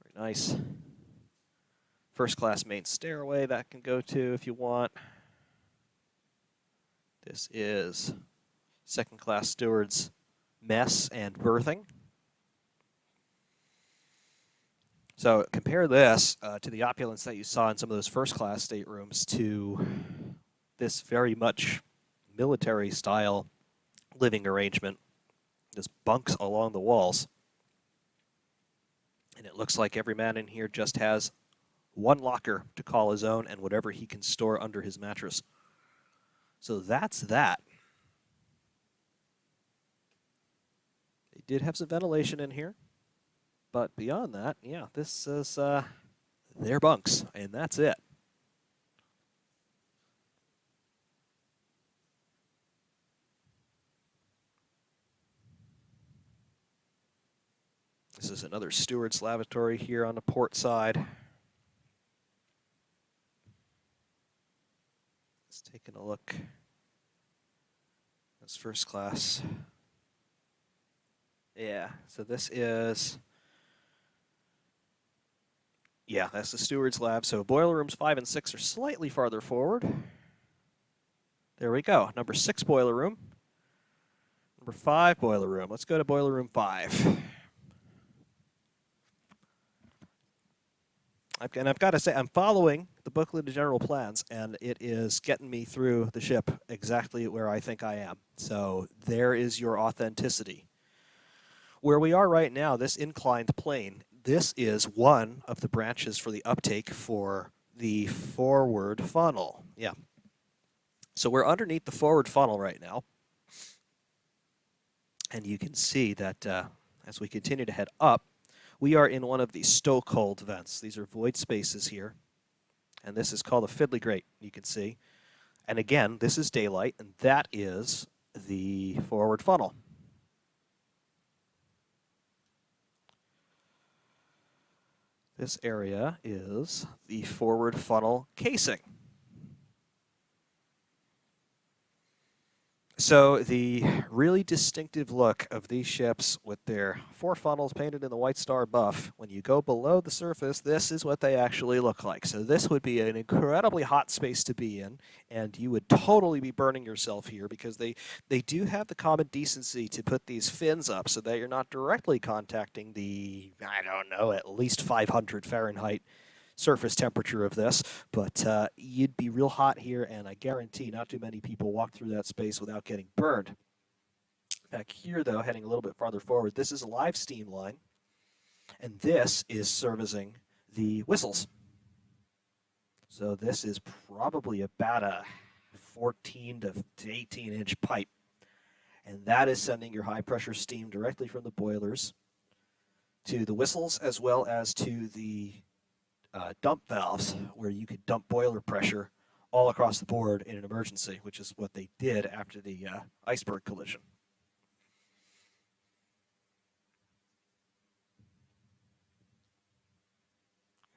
Very nice. First class main stairway that can go to if you want. This is second class steward's mess and berthing. So compare this to the opulence that you saw in some of those first class staterooms to this very much military style living arrangement. There's bunks along the walls. And it looks like every man in here just has one locker to call his own and whatever he can store under his mattress. So that's that. They did have some ventilation in here. But beyond that, yeah, this is their bunks, and that's it. This is another steward's lavatory here on the port side. Let's take a look. That's first class. Yeah, so this is... Yeah, that's the steward's lab. So boiler rooms 5 and 6 are slightly farther forward. There we go. Number 6 boiler room. Number 5 boiler room. Let's go to boiler room 5. And I've got to say, I'm following the booklet of general plans, and it is getting me through the ship exactly where I think I am. So there is your authenticity. Where we are right now, this inclined plane, this is one of the branches for the uptake for the forward funnel. Yeah. So we're underneath the forward funnel right now. And you can see that as we continue to head up, we are in one of these stokehold vents. These are void spaces here. And this is called a fiddly grate, you can see. And again, this is daylight, and that is the forward funnel. This area is the forward funnel casing. So the really distinctive look of these ships with their 4 funnels painted in the White Star buff, when you go below the surface, this is what they actually look like. So this would be an incredibly hot space to be in, and you would totally be burning yourself here because they do have the common decency to put these fins up so that you're not directly contacting the, I don't know, at least 500 Fahrenheit surface temperature of this, but you'd be real hot here, and I guarantee not too many people walk through that space without getting burned. Back here, though, heading a little bit farther forward, this is a live steam line, and this is servicing the whistles. So this is probably about a 14 to 18-inch pipe, and that is sending your high-pressure steam directly from the boilers to the whistles as well as to the dump valves where you could dump boiler pressure all across the board in an emergency, which is what they did after the iceberg collision.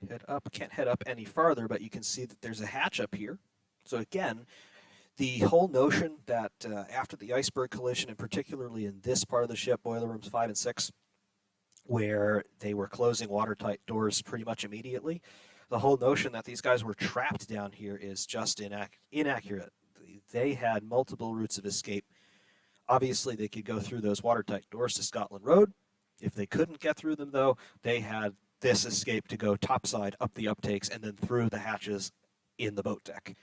Head up, can't head up any farther, but you can see that there's a hatch up here. So again, the whole notion that after the iceberg collision, and particularly in this part of the ship, boiler rooms 5 and 6, where they were closing watertight doors pretty much immediately, the whole notion that these guys were trapped down here is just inaccurate. They had multiple routes of escape. Obviously, they could go through those watertight doors to Scotland Road. If they couldn't get through them, though, they had this escape to go topside up the uptakes and then through the hatches in the boat deck.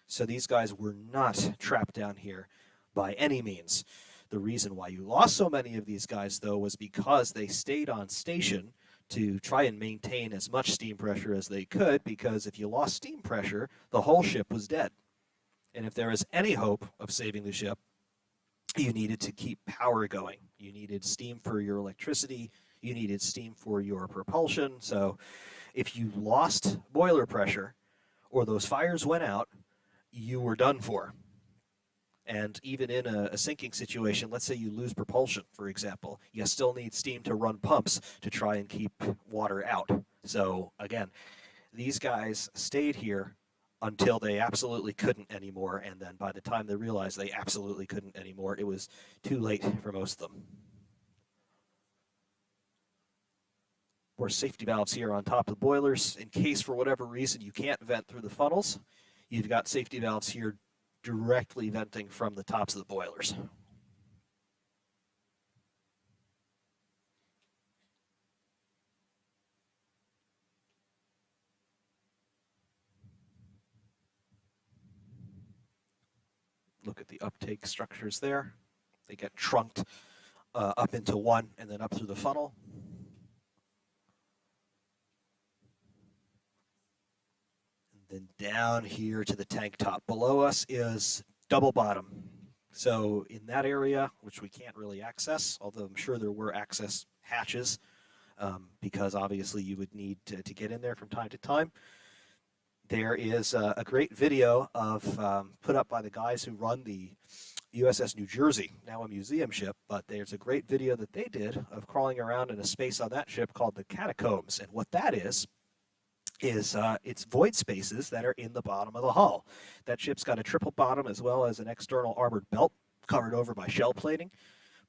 So these guys were not trapped down here by any means. The reason why you lost so many of these guys, though, was because they stayed on station to try and maintain as much steam pressure as they could, because if you lost steam pressure, the whole ship was dead. And if there was any hope of saving the ship, you needed to keep power going. You needed steam for your electricity. You needed steam for your propulsion. So if you lost boiler pressure or those fires went out, you were done for. And even in a sinking situation, let's say you lose propulsion, for example, you still need steam to run pumps to try and keep water out. So again, these guys stayed here until they absolutely couldn't anymore, and then by the time they realized they absolutely couldn't anymore, it was too late for most of them. Of course, safety valves here on top of the boilers. In case for whatever reason you can't vent through the funnels, you've got safety valves here directly venting from the tops of the boilers. Look at the uptake structures there. They get trunked up into one and then up through the funnel. And then down here to the tank top. Below us is double bottom. So in that area, which we can't really access, although I'm sure there were access hatches, because obviously you would need to get in there from time to time. There is a great video of put up by the guys who run the USS New Jersey, now a museum ship, but there's a great video that they did of crawling around in a space on that ship called the Catacombs. And what that is it's void spaces that are in the bottom of the hull. That ship's got a triple bottom as well as an external armored belt covered over by shell plating.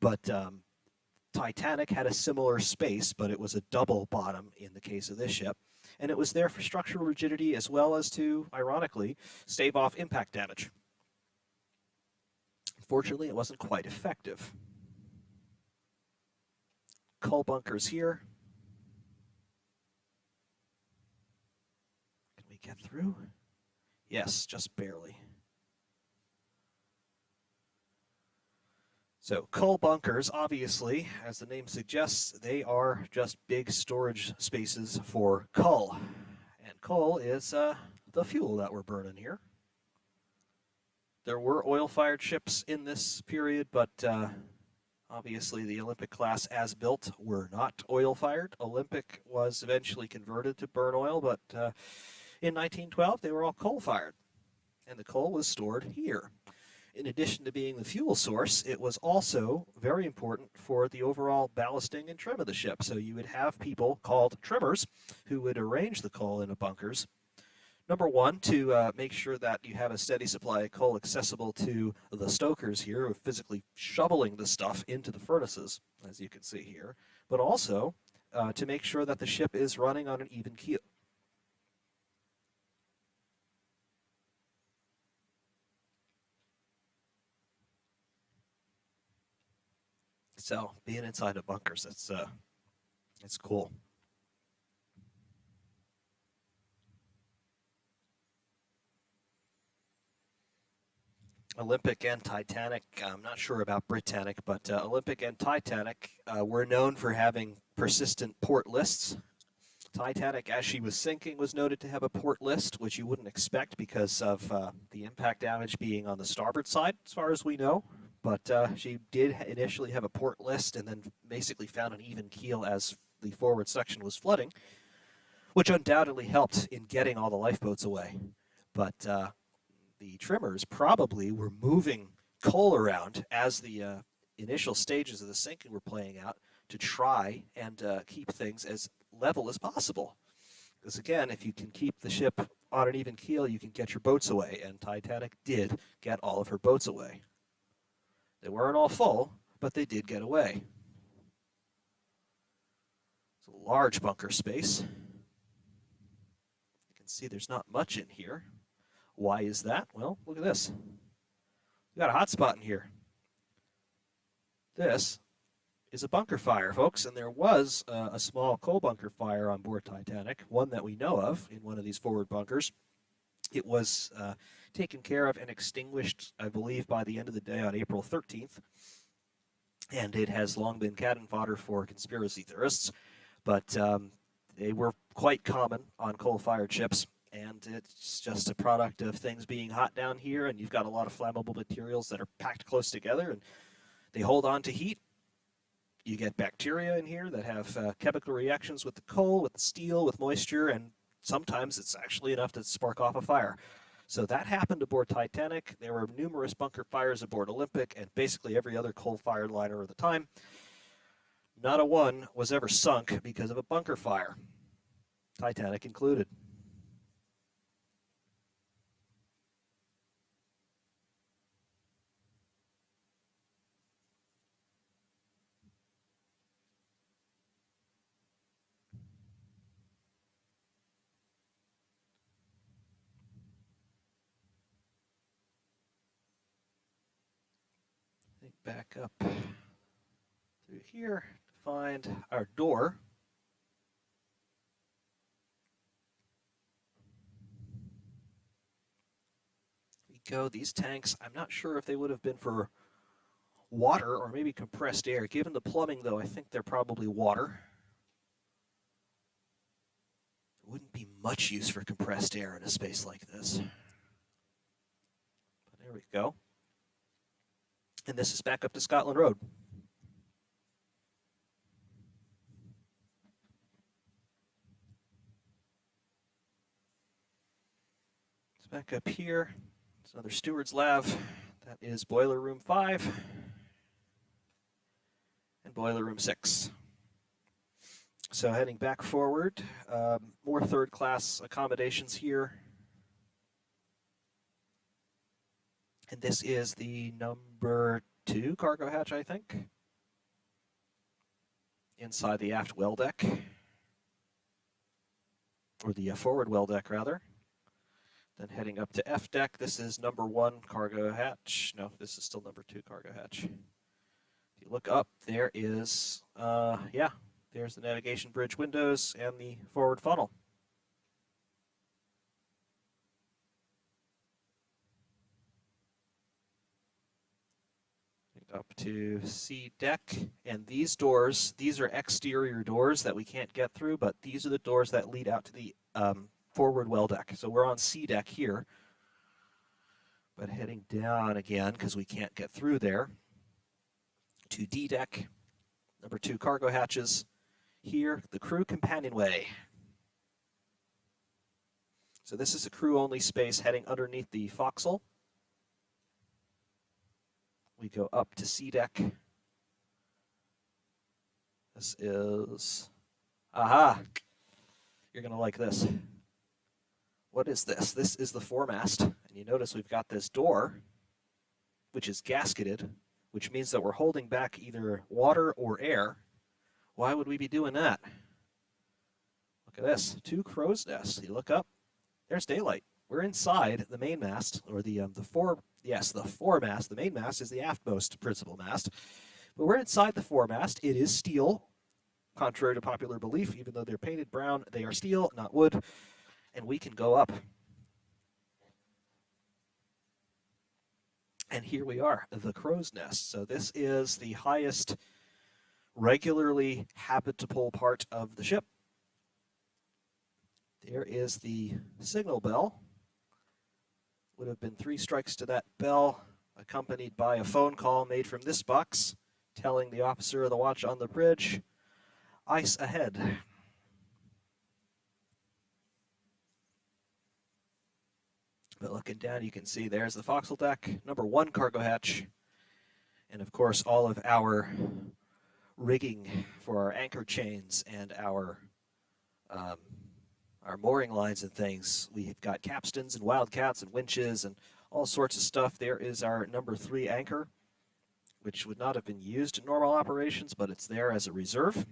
But Titanic had a similar space, but it was a double bottom in the case of this ship. And it was there for structural rigidity as well as to, ironically, stave off impact damage. Unfortunately, it wasn't quite effective. Coal bunkers here. Can we get through? Yes, just barely. So coal bunkers, obviously, as the name suggests, they are just big storage spaces for coal. And coal is the fuel that we're burning here. There were oil-fired ships in this period, but obviously the Olympic class as built were not oil-fired. Olympic was eventually converted to burn oil, but in 1912 they were all coal-fired. And the coal was stored here. In addition to being the fuel source, it was also very important for the overall ballasting and trim of the ship. So you would have people called trimmers who would arrange the coal in the bunkers Number one, to make sure that you have a steady supply of coal accessible to the stokers here, who are physically shoveling the stuff into the furnaces, as you can see here, but also to make sure that the ship is running on an even keel. So being inside the bunkers, it's cool. Olympic and Titanic, I'm not sure about Britannic, but Olympic and Titanic were known for having persistent port lists. Titanic, as she was sinking, was noted to have a port list, which you wouldn't expect because of the impact damage being on the starboard side, as far as we know. But she did initially have a port list and then basically found an even keel as the forward section was flooding, which undoubtedly helped in getting all the lifeboats away. But the trimmers probably were moving coal around as the initial stages of the sinking were playing out to try and keep things as level as possible. Because again, if you can keep the ship on an even keel, you can get your boats away, and Titanic did get all of her boats away. They weren't all full, but they did get away. It's a large bunker space. You can see there's not much in here. Why is that? Well, look at this. We got a hot spot in here. This is a bunker fire, folks, and there was a small coal bunker fire on board Titanic, one that we know of in one of these forward bunkers. It was taken care of and extinguished, I believe, by the end of the day on April 13th, and it has long been cannon fodder for conspiracy theorists, but they were quite common on coal-fired ships, and it's just a product of things being hot down here, and you've got a lot of flammable materials that are packed close together, and they hold on to heat. You get bacteria in here that have chemical reactions with the coal, with the steel, with moisture, and sometimes it's actually enough to spark off a fire. So that happened aboard Titanic. There were numerous bunker fires aboard Olympic and basically every other coal-fired liner of the time. Not a one was ever sunk because of a bunker fire, Titanic included. Back up through here to find our door. We go. These tanks, I'm not sure if they would have been for water or maybe compressed air. Given the plumbing, though, I think they're probably water. There wouldn't be much use for compressed air in a space like this. But there we go. And this is back up to Scotland Road. It's back up here. It's another steward's lab. That is boiler room 5 and boiler room 6. So heading back forward, more third-class accommodations here. And this is the number 2 cargo hatch, I think. Inside the aft well deck. Or the forward well deck, rather. Then heading up to F deck, this is number 1 cargo hatch. No, this is still number 2 cargo hatch. If you look up, there is, there's the navigation bridge windows and the forward funnel. Up to C deck, and these doors, these are exterior doors that we can't get through, but these are the doors that lead out to the forward well deck. So we're on C deck here, but heading down again because we can't get through there to D deck, number 2 cargo hatches. Here, the crew companionway. So this is a crew-only space heading underneath the forecastle. We go up to C deck. This is, aha, you're gonna like this. what is this? This is the foremast, and you notice we've got this door, which is gasketed, which means that we're holding back either water or air. Why would we be doing that? Look at this, 2 crow's nests. You look up, there's daylight. We're inside the mainmast, or the foremast. The mainmast is the aftmost principal mast, but we're inside the foremast. It is steel, contrary to popular belief. Even though they're painted brown, they are steel, not wood, and we can go up. And here we are, the crow's nest. So this is the highest regularly habitable part of the ship. There is the signal bell. Would have been 3 strikes to that bell, accompanied by a phone call made from this box, telling the officer of the watch on the bridge, ice ahead. But looking down, you can see there's the forecastle deck, number 1 cargo hatch, and of course all of our rigging for our anchor chains and our mooring lines and things. We've got capstans and wildcats and winches and all sorts of stuff. There is our number 3 anchor, which would not have been used in normal operations, but it's there as a reserve.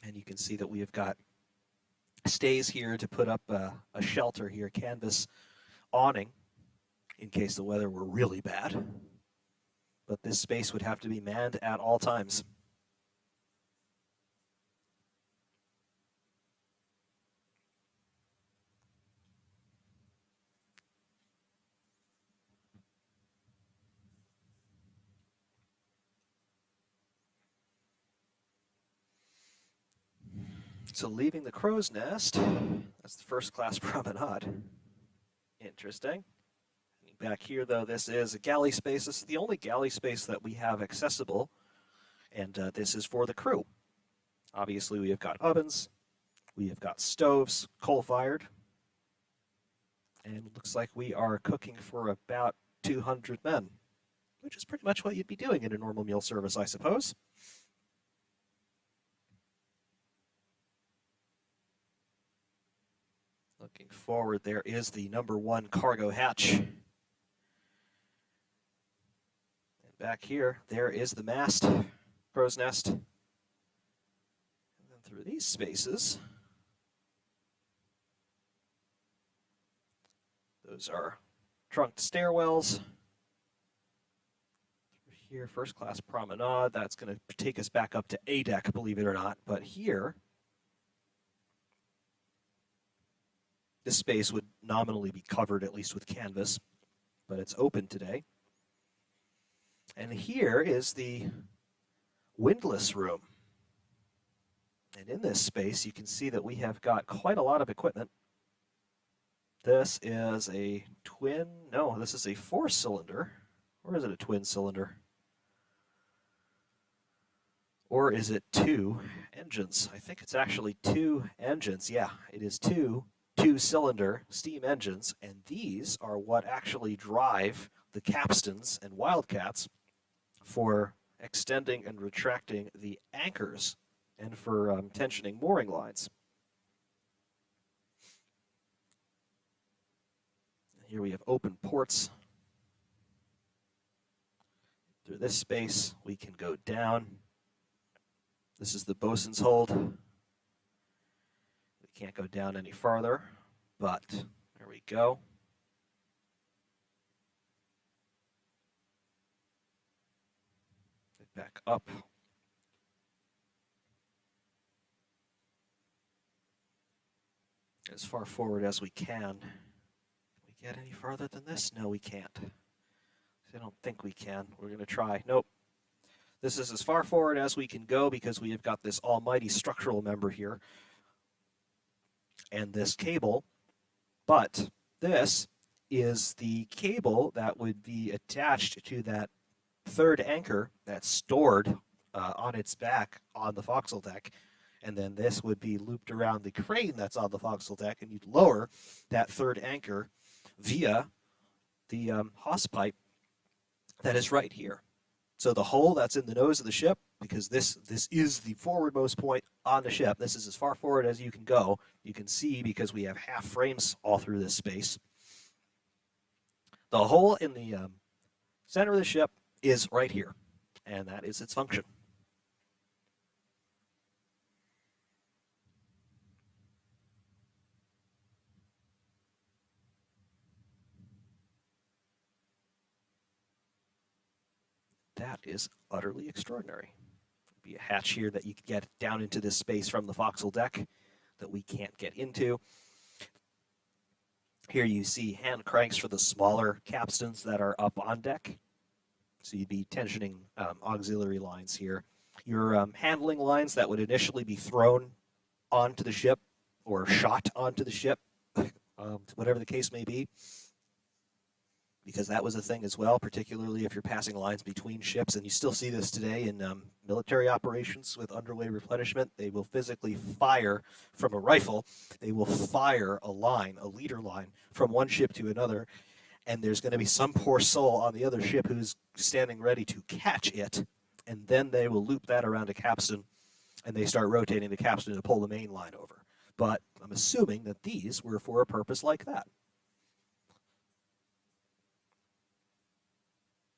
And you can see that we have got stays here to put up a shelter here, canvas awning, in case the weather were really bad. But this space would have to be manned at all times. So leaving the crow's nest, that's the first class promenade. Interesting. Back here, though, this is a galley space. This is the only galley space that we have accessible, and this is for the crew. Obviously, we have got ovens, we have got stoves, coal-fired, and it looks like we are cooking for about 200 men, which is pretty much what you'd be doing in a normal meal service, I suppose. Looking forward, there is the number 1 cargo hatch. Back here, there is the mast, crow's nest. And then through these spaces, those are trunked stairwells. Through here, first class promenade. That's going to take us back up to A deck, believe it or not. But here, this space would nominally be covered, at least with canvas, but it's open today. And here is the windlass room. And in this space, you can see that we have got quite a lot of equipment. This is a this is a 4-cylinder. Or is it a twin cylinder? Or is it 2 engines? I think it's actually 2 engines. Yeah, it is 2 2-cylinder steam engines, and these are what actually drive the capstans and wildcats for extending and retracting the anchors and for tensioning mooring lines. Here we have open ports. Through this space, we can go down. This is the bosun's hold. We can't go down any farther, but there we go. Back up. As far forward as we can. Can we get any farther than this? No, we can't. I don't think we can. We're going to try. Nope. This is as far forward as we can go because we have got this almighty structural member here and this cable, but this is the cable that would be attached to that 3rd anchor that's stored on its back on the forecastle deck, and then this would be looped around the crane that's on the forecastle deck, and you'd lower that 3rd anchor via the hawse pipe that is right here. So the hole that's in the nose of the ship, because this is the forwardmost point on the ship. This is as far forward as you can go. You can see because we have half frames all through this space. The hole in the center of the ship is right here, and that is its function. That is utterly extraordinary. There'd be a hatch here that you could get down into this space from the forecastle deck that we can't get into. Here you see hand cranks for the smaller capstans that are up on deck. So you'd be tensioning auxiliary lines here. Your handling lines that would initially be thrown onto the ship or shot onto the ship, whatever the case may be, because that was a thing as well, particularly if you're passing lines between ships. And you still see this today in military operations with underway replenishment. They will physically fire from a rifle. They will fire a line, a leader line, from one ship to another. And there's going to be some poor soul on the other ship who's standing ready to catch it. And then they will loop that around a capstan, and they start rotating the capstan to pull the main line over. But I'm assuming that these were for a purpose like that.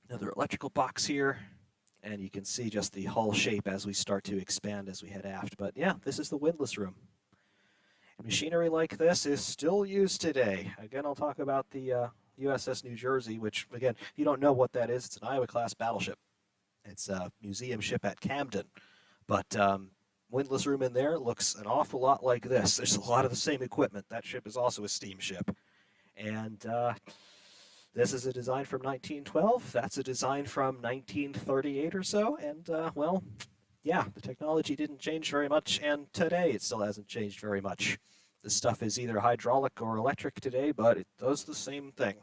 Another electrical box here, and you can see just the hull shape as we start to expand as we head aft. But yeah, this is the windlass room. And machinery like this is still used today. Again, I'll talk about the USS New Jersey, which, again, if you don't know what that is, it's an Iowa-class battleship. It's a museum ship at Camden. But windlass room in there looks an awful lot like this. There's a lot of the same equipment. That ship is also a steamship. And this is a design from 1912. That's a design from 1938 or so. And, well, yeah, the technology didn't change very much. And today it still hasn't changed very much. This stuff is either hydraulic or electric today, but it does the same thing.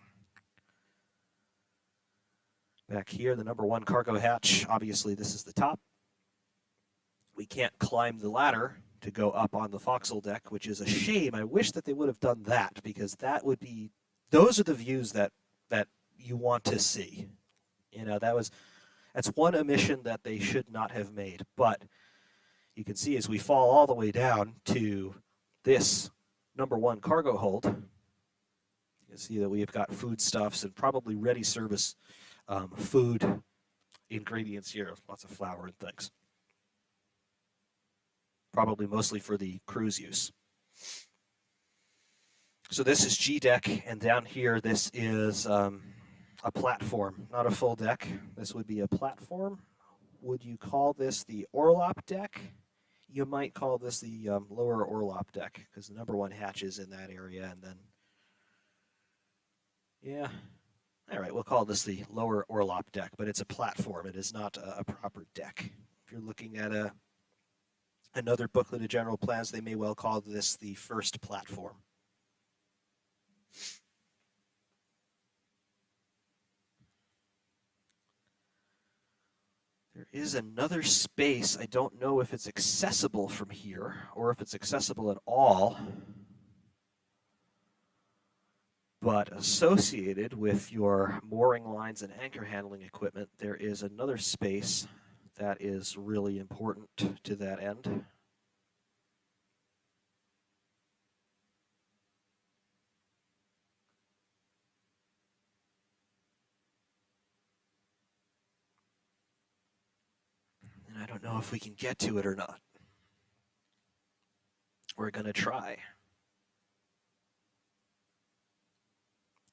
Back here, the number 1 cargo hatch. Obviously, this is the top. We can't climb the ladder to go up on the forecastle deck, which is a shame. I wish that they would have done that, because that would be, those are the views that you want to see. You know, that's one omission that they should not have made. But you can see as we fall all the way down to this number 1 cargo hold, you can see that we've got foodstuffs and probably ready service food ingredients here. Lots of flour and things. Probably mostly for the crew's use. So this is G deck, and down here this is a platform, not a full deck. This would be a platform. Would you call this the orlop deck? You might call this the lower orlop deck, because the number 1 hatch is in that area, and then, yeah. All right, we'll call this the lower orlop deck, but it's a platform. It is not a proper deck. If you're looking at another booklet of general plans, they may well call this the first platform. There is another space. I don't know if it's accessible from here or if it's accessible at all. But associated with your mooring lines and anchor handling equipment, there is another space that is really important to that end. And I don't know if we can get to it or not. We're going to try.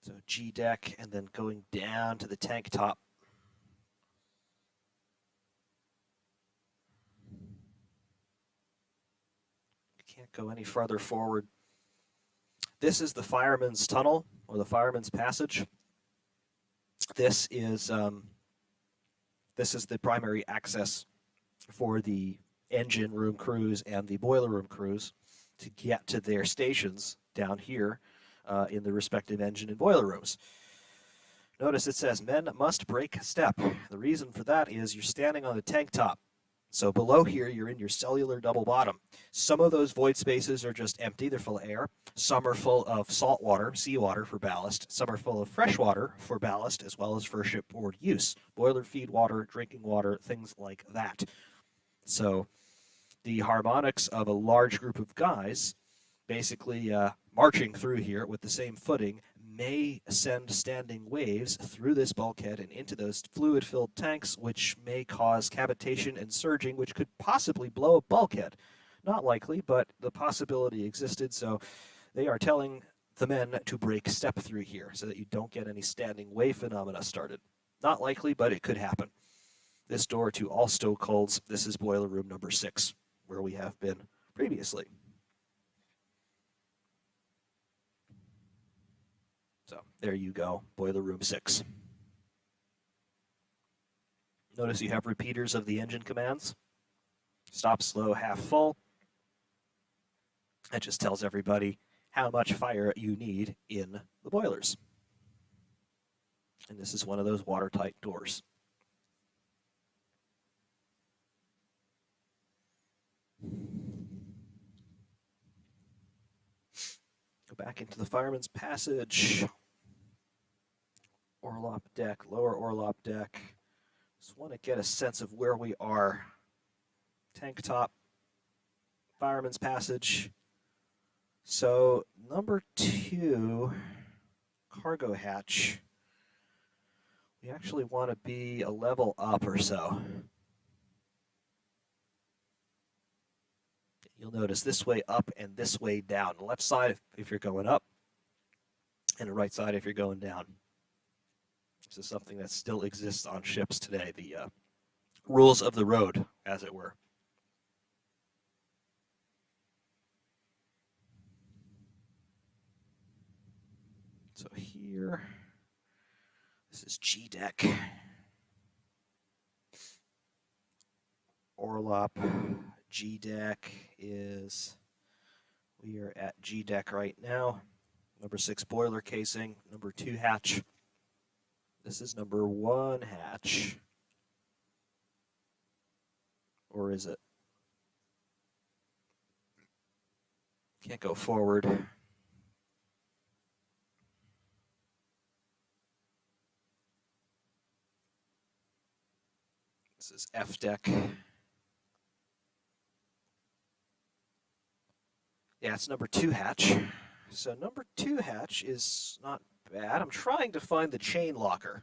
So G deck, and then going down to the tank top. Can't go any farther forward. This is the fireman's tunnel, or the fireman's passage. This is the primary access for the engine room crews and the boiler room crews to get to their stations down here in the respective engine and boiler rooms. Notice it says men must break step. The reason for that is you're standing on the tank top. So below here, you're in your cellular double bottom. Some of those void spaces are just empty, they're full of air. Some are full of salt water, seawater for ballast. Some are full of fresh water for ballast, as well as for shipboard use. Boiler feed water, drinking water, things like that. So the harmonics of a large group of guys basically marching through here with the same footing may send standing waves through this bulkhead and into those fluid-filled tanks, which may cause cavitation and surging, which could possibly blow a bulkhead. Not likely, but the possibility existed, so they are telling the men to break step through here so that you don't get any standing wave phenomena started. Not likely, but it could happen. This door to all stokeholds. This is boiler room number 6, where we have been previously. So there you go, boiler room 6. Notice you have repeaters of the engine commands. Stop, slow, half full. That just tells everybody how much fire you need in the boilers. And this is one of those watertight doors. Go back into the fireman's passage. Orlop deck, lower orlop deck. Just want to get a sense of where we are. Tank top, fireman's passage. So number 2, cargo hatch. We actually want to be a level up or so. You'll notice this way up and this way down. The left side if you're going up, and the right side if you're going down. This is something that still exists on ships today, the rules of the road, as it were. So here, this is G deck. Orlop G deck is, we are at G deck right now. Number 6 boiler casing, number 2 hatch. This is number 1 hatch. Or is it? Can't go forward. This is F deck. Yeah, it's number 2 hatch. So number 2 hatch is not bad. I'm trying to find the chain locker.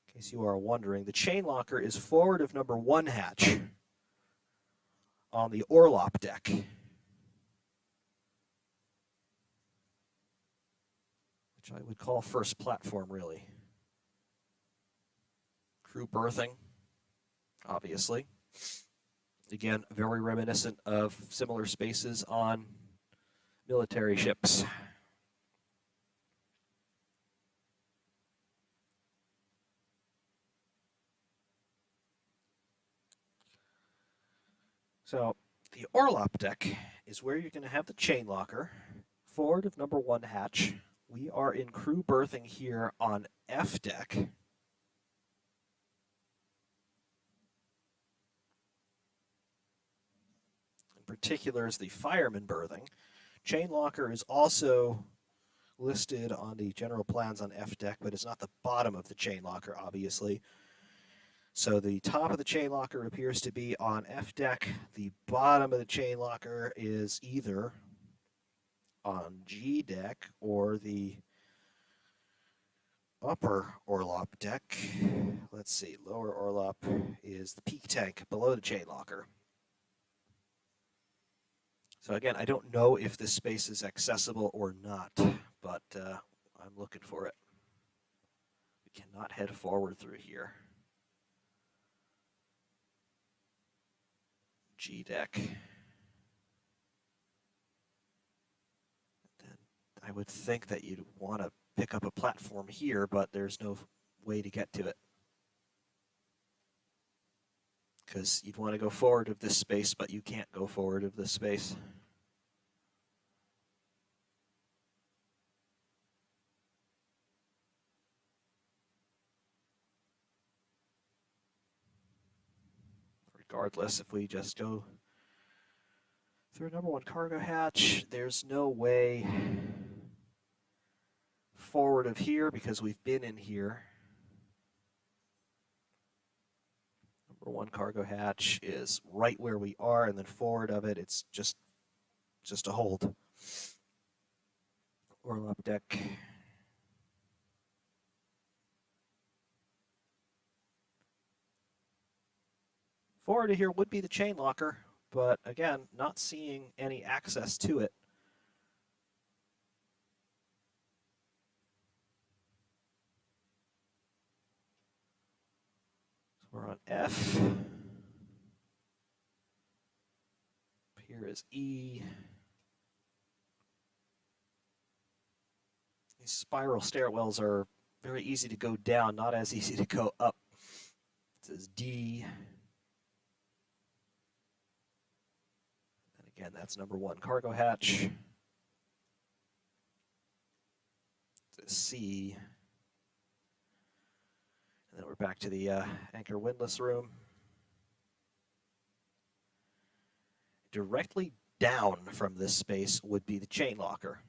In case you are wondering, the chain locker is forward of number 1 hatch on the orlop deck. Which I would call first platform, really. Crew berthing, obviously. Again, very reminiscent of similar spaces on military ships. So the orlop deck is where you're going to have the chain locker, forward of number 1 hatch. We are in crew berthing here on F deck. In particular is the fireman berthing. Chain locker is also listed on the general plans on F deck, but it's not the bottom of the chain locker, obviously. So the top of the chain locker appears to be on F deck. The bottom of the chain locker is either on G deck or the upper orlop deck. Let's see, lower orlop is the peak tank below the chain locker. So again, I don't know if this space is accessible or not, but I'm looking for it. We cannot head forward through here. G deck. Then I would think that you'd want to pick up a platform here, but there's no way to get to it. Because you'd want to go forward of this space, but you can't go forward of this space. Regardless, if we just go through number 1 cargo hatch, there's no way forward of here because we've been in here. Number 1 cargo hatch is right where we are, and then forward of it, it's just a hold. Orlop deck. Forward of here would be the chain locker, but again, not seeing any access to it. So we're on F. Here is E. These spiral stairwells are very easy to go down, not as easy to go up. This is D. And again, that's number 1 cargo hatch. This is C. And then we're back to the anchor windlass room. Directly down from this space would be the chain locker.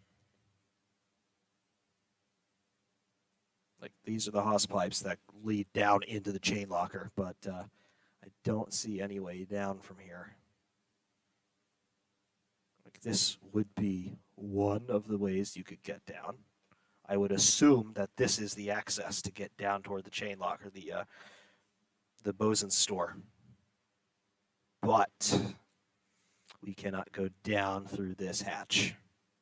Like, these are the hose pipes that lead down into the chain locker, but I don't see any way down from here. Like, this would be one of the ways you could get down. I would assume that this is the access to get down toward the chain locker, the bosun's store. But we cannot go down through this hatch.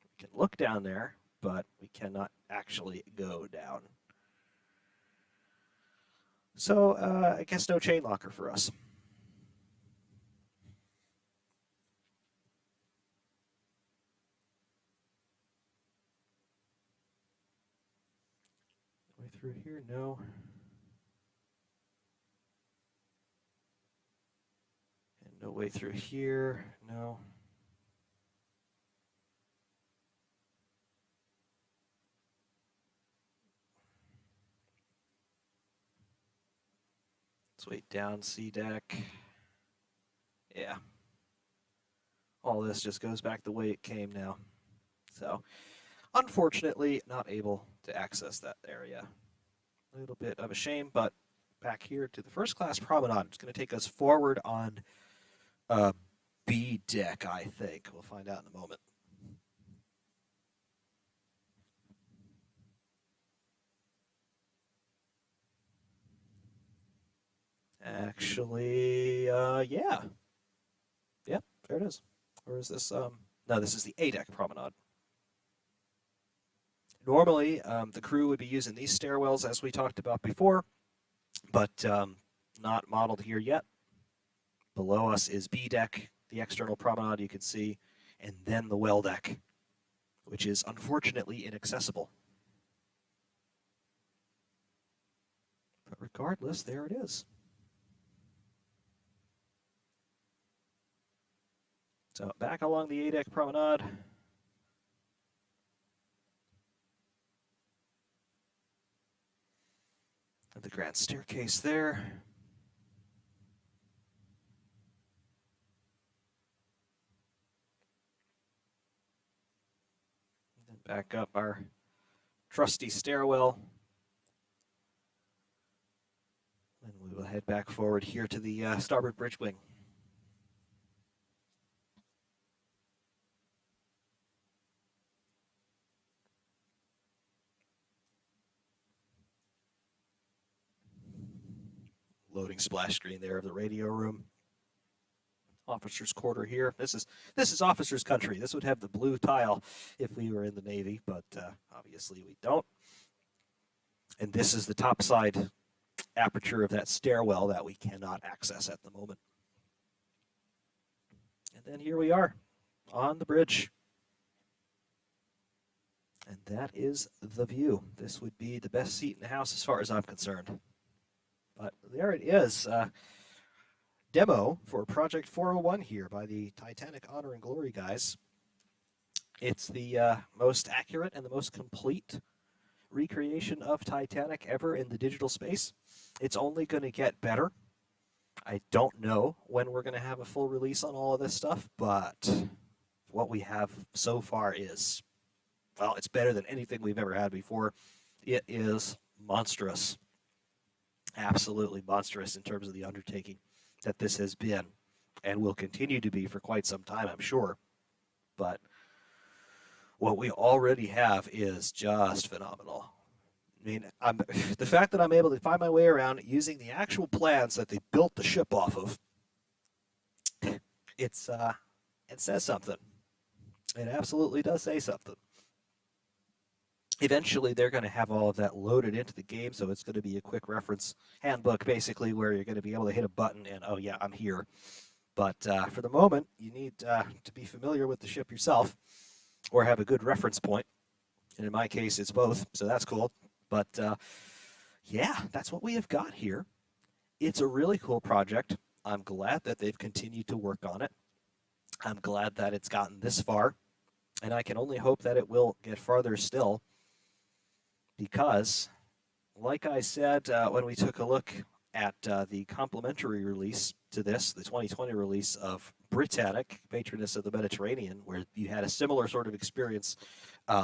We can look down there, but we cannot actually go down. So I guess no chain locker for us. Way through here, no. And no way through here, no. Let's wait down C deck. Yeah. All this just goes back the way it came now. So, unfortunately, not able to access that area. A little bit of a shame, but back here to the first class promenade. It's going to take us forward on B deck, I think. We'll find out in a moment. Actually, yeah. Yep, there it is. Or is this, no, this is the A deck promenade. Normally, the crew would be using these stairwells as we talked about before, but not modeled here yet. Below us is B deck, the external promenade you can see, and then the well deck, which is unfortunately inaccessible. But regardless, there it is. So back along the A deck promenade. And the grand staircase there. And then back up our trusty stairwell. And we will head back forward here to the starboard bridge wing. Loading splash screen there of the radio room. Officers' quarter here. This is officers' country. This would have the blue tile if we were in the Navy, but obviously we don't. And this is the top side aperture of that stairwell that we cannot access at the moment. And then here we are on the bridge. And that is the view. This would be the best seat in the house as far as I'm concerned. But there it is. Demo for Project 401 here by the Titanic Honor and Glory guys. It's the most accurate and the most complete recreation of Titanic ever in the digital space. It's only going to get better. I don't know when we're going to have a full release on all of this stuff, but what we have so far is, well, it's better than anything we've ever had before. It is monstrous, absolutely monstrous in terms of the undertaking that this has been and will continue to be for quite some time, I'm sure. But what we already have is just phenomenal. I mean, the fact that I'm able to find my way around using the actual plans that they built the ship off of, it says something. It absolutely does say something. Eventually, they're going to have all of that loaded into the game, so it's going to be a quick reference handbook, basically, where you're going to be able to hit a button and, oh yeah, I'm here. But for the moment, you need to be familiar with the ship yourself or have a good reference point. And in my case, it's both, so that's cool. But yeah, that's what we have got here. It's a really cool project. I'm glad that they've continued to work on it. I'm glad that it's gotten this far. And I can only hope that it will get farther still. Because, like I said when we took a look at the complimentary release to this, the 2020 release of Britannic, Patroness of the Mediterranean, where you had a similar sort of experience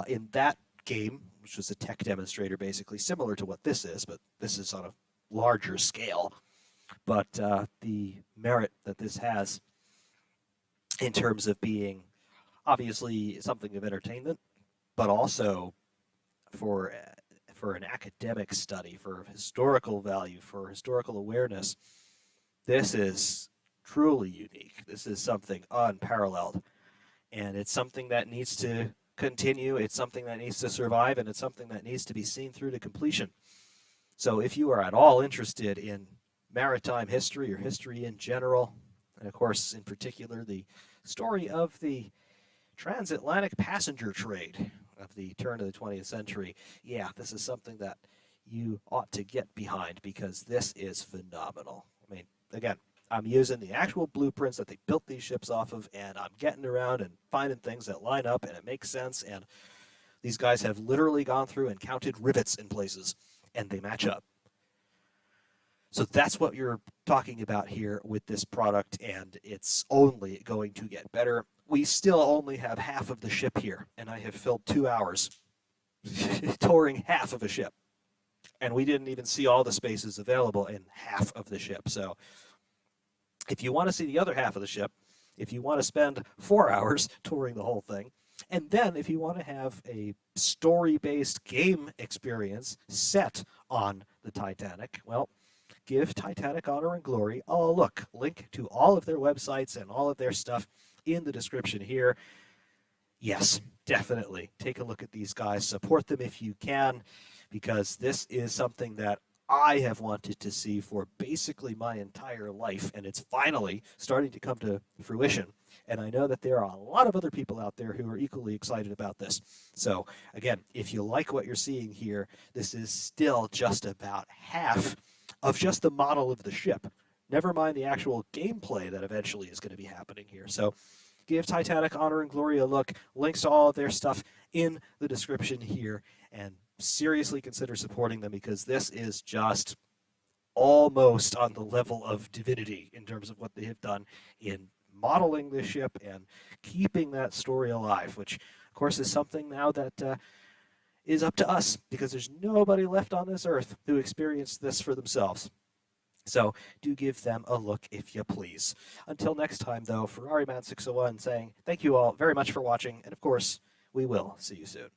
in that game, which was a tech demonstrator basically, similar to what this is, but this is on a larger scale. But the merit that this has in terms of being obviously something of entertainment, but also for an academic study, for historical value, for historical awareness, this is truly unique. This is something unparalleled. And it's something that needs to continue, it's something that needs to survive, and it's something that needs to be seen through to completion. So if you are at all interested in maritime history or history in general, and of course in particular the story of the transatlantic passenger trade of the turn of the 20th century, yeah, this is something that you ought to get behind because this is phenomenal. I mean, again, I'm using the actual blueprints that they built these ships off of, and I'm getting around and finding things that line up and it makes sense, and these guys have literally gone through and counted rivets in places, and they match up. So that's what you're talking about here with this product, and it's only going to get better. We still only have half of the ship here, and I have filled 2 hours touring half of a ship. And we didn't even see all the spaces available in half of the ship. So if you want to see the other half of the ship, if you want to spend 4 hours touring the whole thing, and then if you want to have a story-based game experience set on the Titanic, well, give Titanic honor and glory a look. Link to all of their websites and all of their stuff in the description here. Yes, definitely take a look at these guys. Support them if you can, because this is something that I have wanted to see for basically my entire life, and it's finally starting to come to fruition. And I know that there are a lot of other people out there who are equally excited about this. So, again, if you like what you're seeing here, this is still just about half of just the model of the ship. Never mind the actual gameplay that eventually is going to be happening here. So give Titanic honor and glory a look. Links to all of their stuff in the description here. And seriously consider supporting them because this is just almost on the level of divinity in terms of what they have done in modeling the ship and keeping that story alive, which, of course, is something now that is up to us because there's nobody left on this earth who experienced this for themselves. So do give them a look if you please. Until next time, though, Ferrari Man 601 saying thank you all very much for watching, and of course, we will see you soon.